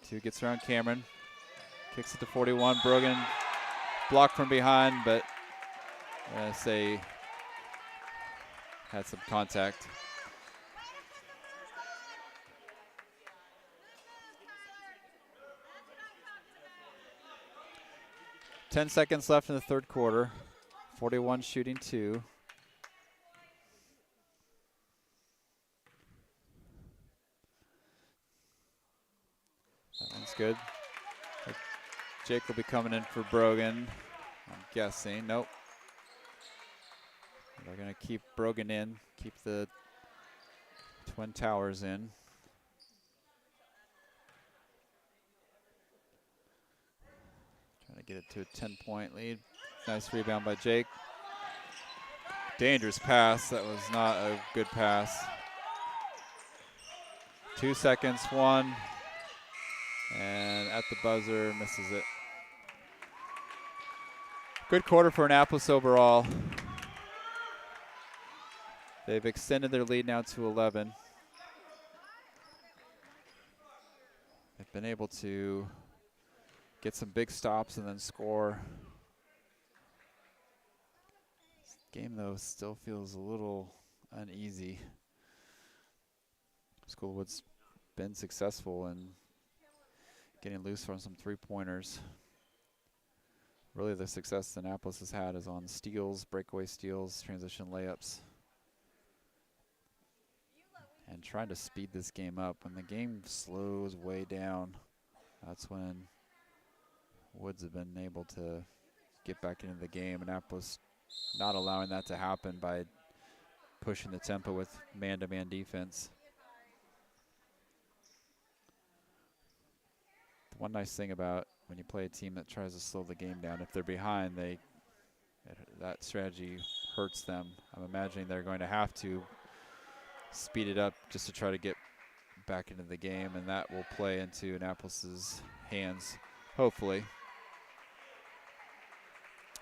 Two gets around Cameron. Kicks it to 41. Brogan blocked from behind, but I say had some contact. Ten seconds left in the third quarter. 41 shooting two. That one's good. Jake will be coming in for Brogan, I'm guessing. Nope. They're going to keep Brogan in, keep the Twin Towers in. Trying to get it to a 10-point lead. Nice rebound by Jake. Dangerous pass. That was not a good pass. 2 seconds, one. And at the buzzer, misses it. Good quarter for Annapolis overall. They've extended their lead now to 11. They've been able to get some big stops and then score. This game, though, still feels a little uneasy. Schoolwood's been successful in getting loose from some three-pointers. Really, the success Annapolis has had is on steals, breakaway steals, transition layups. And trying to speed this game up. When the game slows way down, that's when Woods have been able to get back into the game. Annapolis not allowing that to happen by pushing the tempo with man-to-man defense. One nice thing about when you play a team that tries to slow the game down, if they're behind, that strategy hurts them. I'm imagining they're going to have to speed it up just to try to get back into the game, and that will play into Annapolis's hands, hopefully.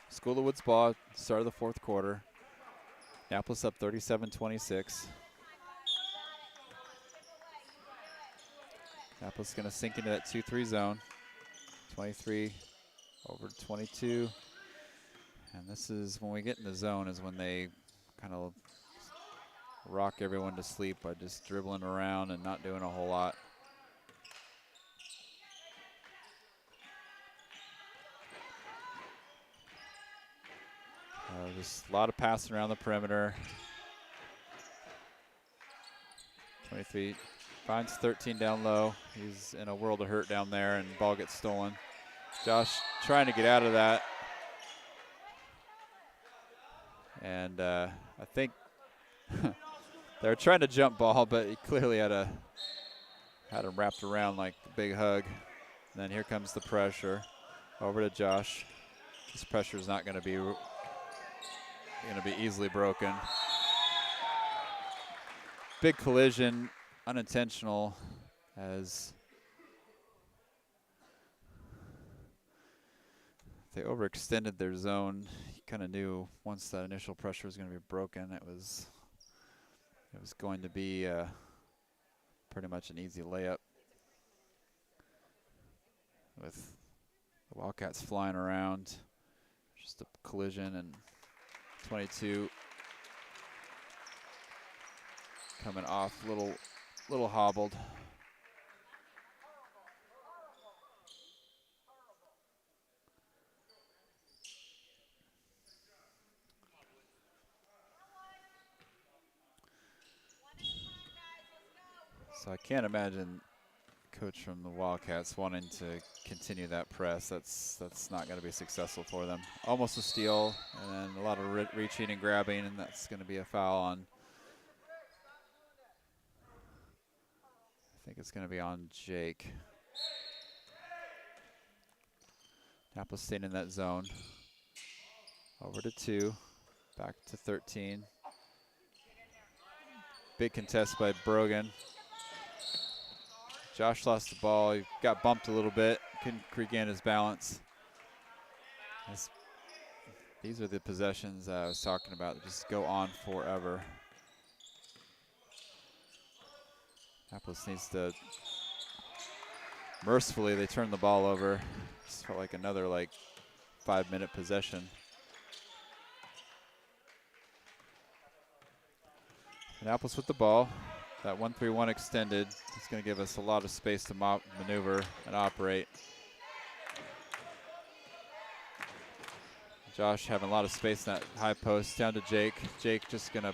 School of Woods ball, start of the fourth quarter. Annapolis up 37-26. Annapolis is going to sink into that 2-3 zone. 23 over 22. And this is when we get in the zone is when they kind of rock everyone to sleep by just dribbling around and not doing a whole lot. Just a lot of passing around the perimeter. 23 finds 13 down low. He's in a world of hurt down there, and ball gets stolen. Josh trying to get out of that. And I think they were trying to jump ball, but he clearly had him wrapped around like a big hug. And then here comes the pressure over to Josh. This pressure is not going to be easily broken. Big collision, unintentional, as they overextended their zone. You kind of knew once that initial pressure was going to be broken, it was going to be pretty much an easy layup. With the Wildcats flying around, just a collision, and 22 coming off, little hobbled. So I can't imagine coach from the Wildcats wanting to continue that press. That's not going to be successful for them. Almost a steal, and then a lot of reaching and grabbing, and that's going to be a foul on. I think it's going to be on Jake. Annapolis staying in that zone. Over to 2, back to 13. Big contest by Brogan. Josh lost the ball. He got bumped a little bit. Couldn't regain his balance. These are the possessions I was talking about that just go on forever. Annapolis needs to, mercifully, they turned the ball over. Just felt like another 5-minute possession. Annapolis with the ball. That 1-3-1 extended. It's going to give us a lot of space to maneuver and operate. Josh having a lot of space in that high post. Down to Jake. Jake just going to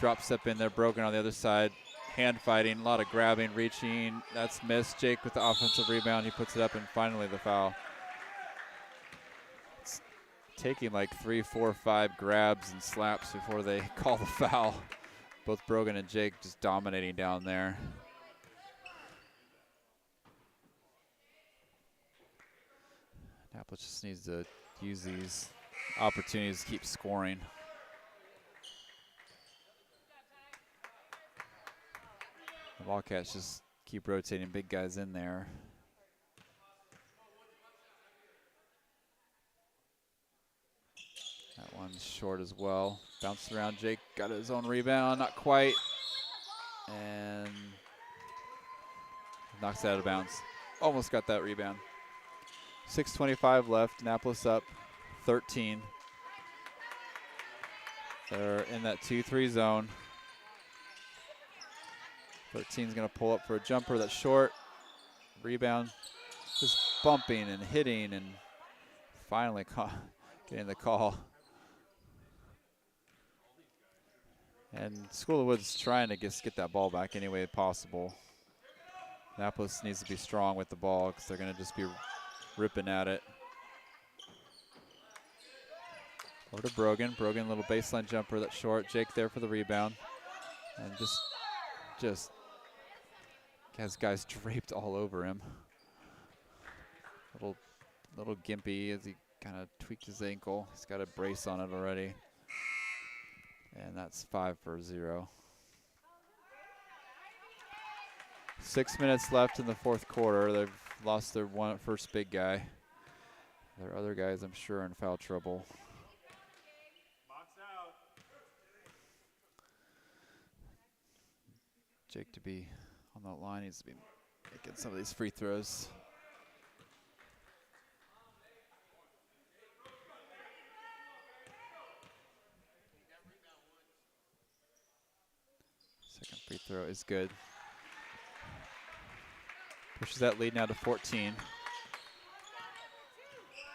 drop step in there. Brogan on the other side. Hand fighting, a lot of grabbing, reaching. That's missed. Jake with the offensive rebound. He puts it up, and finally the foul. It's taking 3, 4, 5 grabs and slaps before they call the foul. Both Brogan and Jake just dominating down there. Annapolis just needs to use these opportunities to keep scoring. The Wildcats just keep rotating big guys in there. That one's short as well. Bounced around. Jake got his own rebound, not quite. And knocks it out of bounds. Almost got that rebound. 6:25 left. Annapolis up 13. They're in that 2-3 zone. 13's going to pull up for a jumper that's short. Rebound. Just bumping and hitting, and finally getting the call. And School of Woods trying to just get that ball back any way possible. Annapolis needs to be strong with the ball because they're going to just be ripping at it. Over to Brogan. Brogan, little baseline jumper that's short. Jake there for the rebound. And just has guys draped all over him. Little gimpy as he kind of tweaked his ankle. He's got a brace on it already. And that's 5 for 0. 6 minutes left in the fourth quarter. They've lost their first big guy. Their other guys, I'm sure, are in foul trouble. Jake to be on that line, needs to be making some of these free throws. Second free throw is good. Pushes that lead now to 14.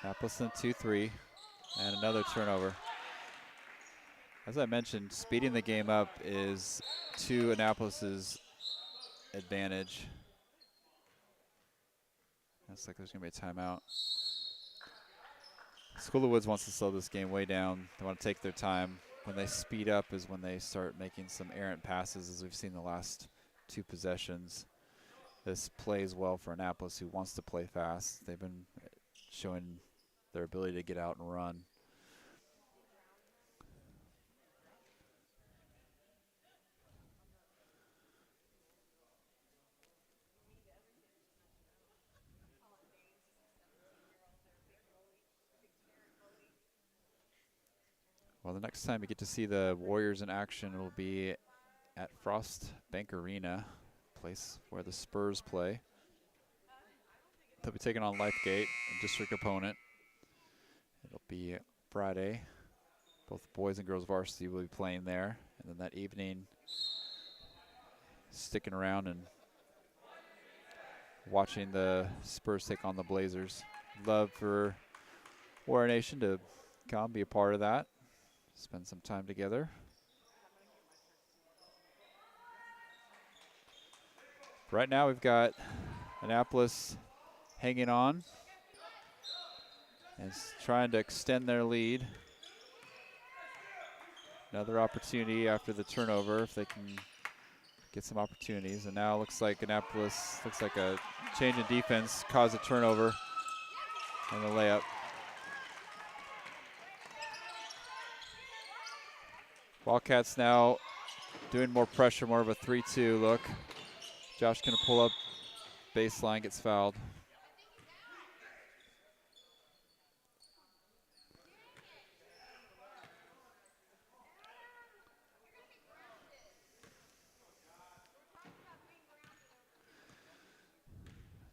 Annapolis in 2-3, and another turnover. As I mentioned, speeding the game up is to Annapolis's advantage. Looks like there's going to be a timeout. School of Woods wants to slow this game way down. They want to take their time. When they speed up is when they start making some errant passes, as we've seen the last 2 possessions. This plays well for Annapolis, who wants to play fast. They've been showing their ability to get out and run. Well, the next time you get to see the Warriors in action will be at Frost Bank Arena, place where the Spurs play. They'll be taking on Lifegate, a district opponent. It'll be Friday. Both boys and girls varsity will be playing there. And then that evening, sticking around and watching the Spurs take on the Blazers. Love for Warrior Nation to come be a part of that. Spend some time together. Right now we've got Annapolis hanging on and trying to extend their lead. Another opportunity after the turnover if they can get some opportunities. And now it looks like Annapolis, looks like a change in defense caused a turnover and the layup. Wildcats now doing more pressure, more of a 3-2 look. Josh gonna pull up baseline, gets fouled.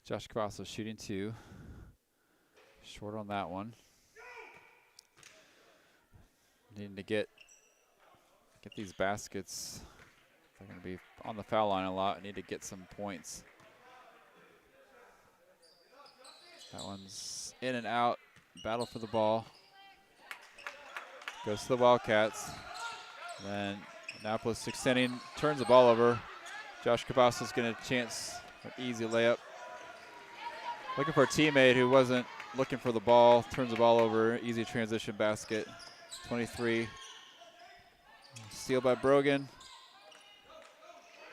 Josh Cavasso shooting 2. Short on that one. Needing to get these baskets. They're going to be on the foul line a lot. Need to get some points. That one's in and out. Battle for the ball. Goes to the Wildcats. Then Annapolis extending, turns the ball over. Josh Cavasso's getting a chance, an easy layup. Looking for a teammate who wasn't looking for the ball. Turns the ball over, easy transition basket. 23. Steal by Brogan.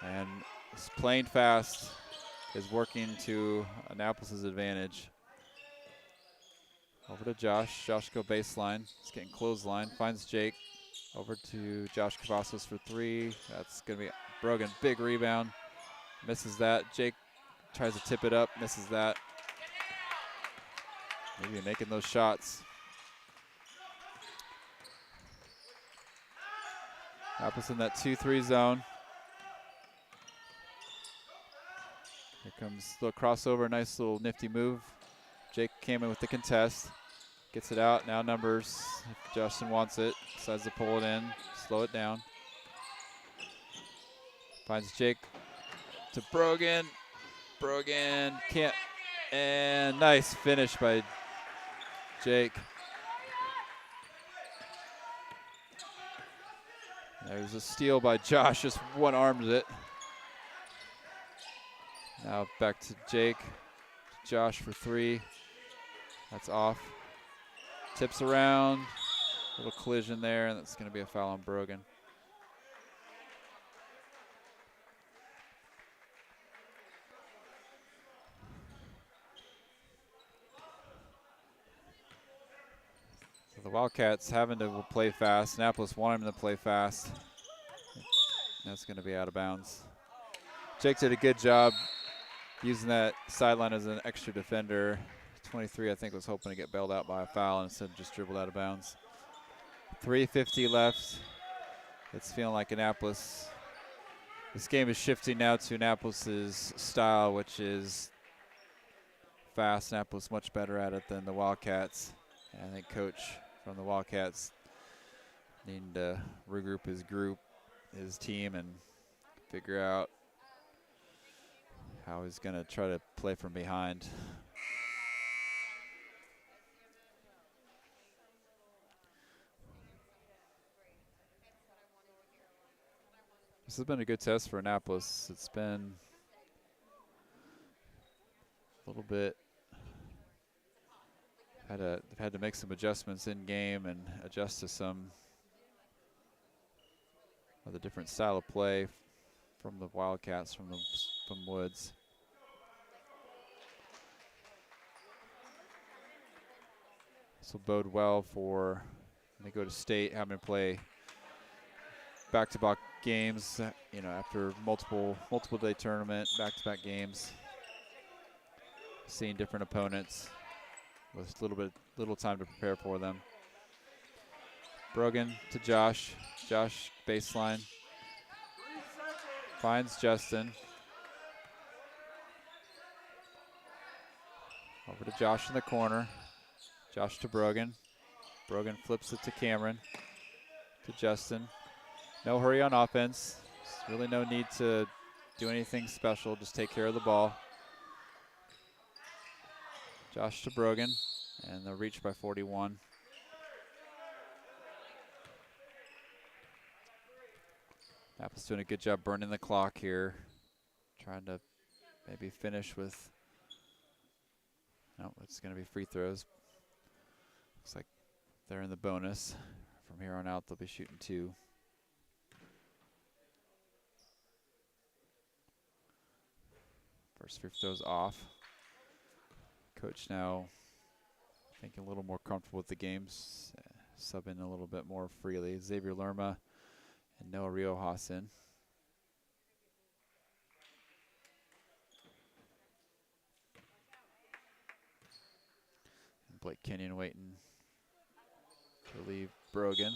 And playing fast is working to Annapolis' advantage. Over to Josh. Josh go baseline. He's getting clothesline. Finds Jake. Over to Josh Cavazos for 3. That's going to be Brogan. Big rebound. Misses that. Jake tries to tip it up. Misses that. Maybe making those shots. Annapolis in that 2-3 zone. Here comes the crossover. Nice little nifty move. Jake came in with the contest. Gets it out. Now numbers. If Justin wants it. Decides to pull it in. Slow it down. Finds Jake to Brogan. Brogan can't. And nice finish by Jake. There's a steal by Josh. Just one-armed it. Now back to Jake. Josh for 3. That's off. Tips around. Little collision there, and that's going to be a foul on Brogan. So the Wildcats having to play fast. Annapolis wanting them to play fast. That's going to be out of bounds. Jake did a good job using that sideline as an extra defender. 23, I think, was hoping to get bailed out by a foul and instead just dribbled out of bounds. 3:50 left. It's feeling like Annapolis. This game is shifting now to Annapolis' style, which is fast. Annapolis much better at it than the Wildcats. And I think Coach from the Wildcats needing to regroup his team, and figure out how he's going to try to play from behind. This has been a good test for Annapolis. It's been a little bit. They've had to make some adjustments in game and adjust to some of the different style of play from the Wildcats, from Woods. This will bode well for when they go to state, having to play back-to-back games. You know, after multiple day tournament, back-to-back games, seeing different opponents with little time to prepare for them. Brogan to Josh. Josh baseline. Finds Justin. Over to Josh in the corner. Josh to Brogan. Brogan flips it to Cameron. To Justin. No hurry on offense. There's really no need to do anything special. Just take care of the ball. Josh to Brogan. And they'll reach by 41. Apple's doing a good job burning the clock here. Trying to maybe finish with, no, it's going to be free throws. Looks like they're in the bonus. From here on out, they'll be shooting 2. First free throws off. Coach now thinking a little more comfortable with the games, subbing a little bit more freely. Xavier Lerma and Noah Riojas in. And Blake Kenyon waiting to leave Brogan.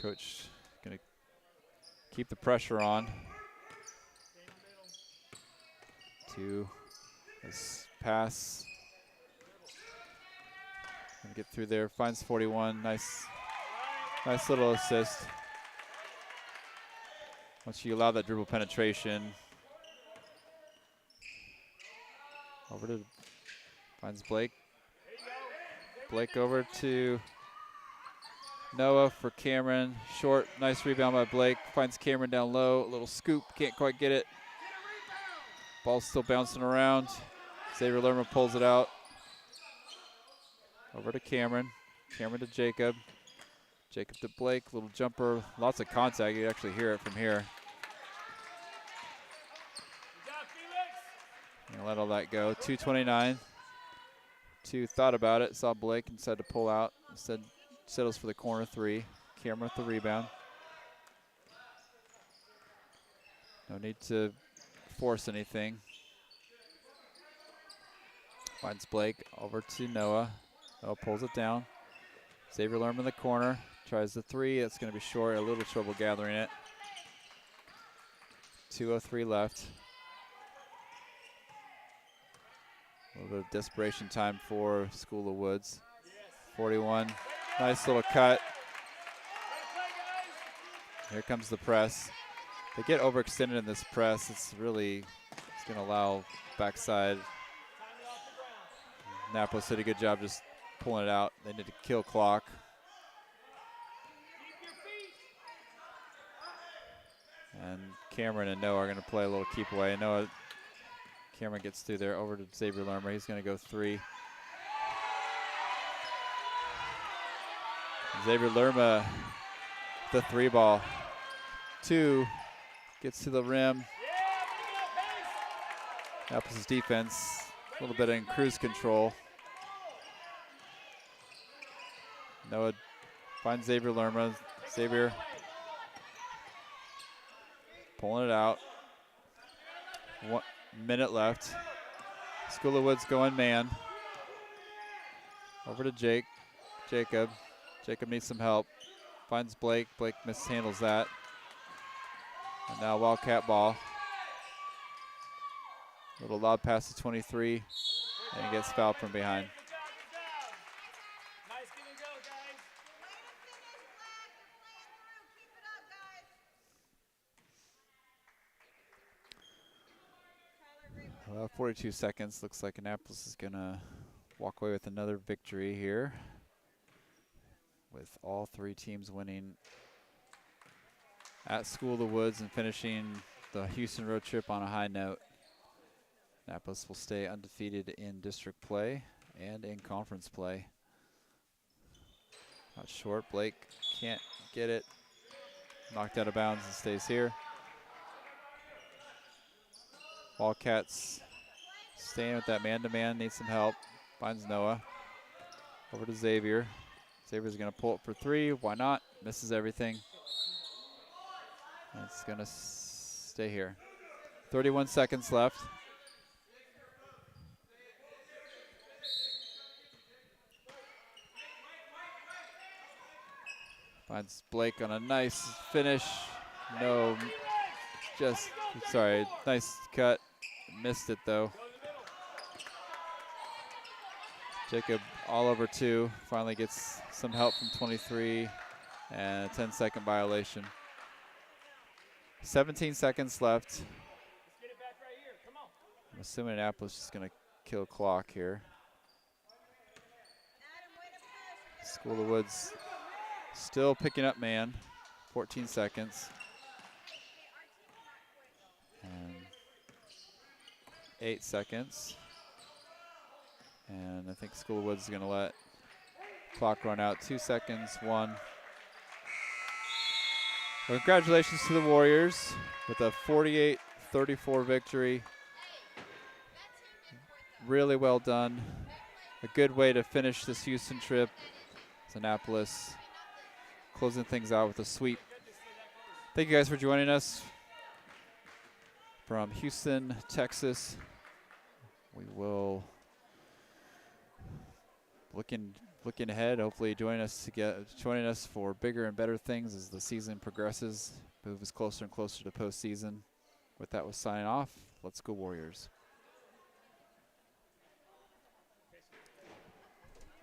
Coach gonna keep the pressure on. To this pass. Gonna get through there, finds 41. Nice little assist. Once you allow that dribble penetration. Over to, finds Blake. Blake over to Noah for Cameron. Short, nice rebound by Blake. Finds Cameron down low. A little scoop, can't quite get it. Ball's still bouncing around. Xavier Lerma pulls it out. Over to Cameron. Cameron to Jacob. Jacob to Blake. Little jumper. Lots of contact. You can actually hear it from here. Gonna let all that go. 2:29. Two thought about it. Saw Blake and said to pull out. Instead settles for the corner 3. Cameron with the rebound. No need to force anything. Finds Blake over to Noah. Noah pulls it down. Xavier Lerma in the corner. Tries the 3. It's going to be short. A little trouble gathering it. 2:03 left. A little bit of desperation time for School of Woods. 41. Nice little cut. Here comes the press. They get overextended in this press. It's going to allow backside. Annapolis did a good job just pulling it out. They need to kill clock. And Cameron and Noah are going to play a little keep away. Cameron gets through there over to Xavier Lerma. He's going to go 3. Xavier Lerma, the 3 ball. 2, gets to the rim. Annapolis' defense, a little bit in cruise control. Noah finds Xavier Lerma. Xavier pulling it out. 1 minute left. School of Woods going man. Over to Jacob. Jacob needs some help. Finds Blake. Blake mishandles that. And now Wildcat ball. Little lob pass to 23. And he gets fouled from behind. Well, 42 seconds. Looks like Annapolis is going to walk away with another victory here. with all three teams winning at School of the Woods and finishing the Houston road trip on a high note. Annapolis will stay undefeated in district play and in conference play. Not short, Blake can't get it. Knocked out of bounds and stays here. Wildcats staying with that man-to-man, needs some help. Finds Noah. Over to Xavier. Xavier's gonna pull it for three, why not? Misses everything. It's gonna stay here. 31 seconds left. Finds Blake on a nice finish. No, sorry, nice cut. Missed it though. Jacob all over two. Finally gets some help from 23 and a 10-second violation. 17 seconds left. I'm assuming Annapolis is going to kill clock here. School of the Woods still picking up man. 14 seconds. And 8 seconds. And I think School of Woods is going to let clock run out. 2 seconds, 1. Well, congratulations to the Warriors with a 48-34 victory. Really well done. A good way to finish this Houston trip. It's Annapolis closing things out with a sweep. Thank you guys for joining us from Houston, Texas. We will looking ahead, hopefully joining us for bigger and better things as the season progresses, move us closer and closer to postseason. With that, we're signing off. Let's go Warriors.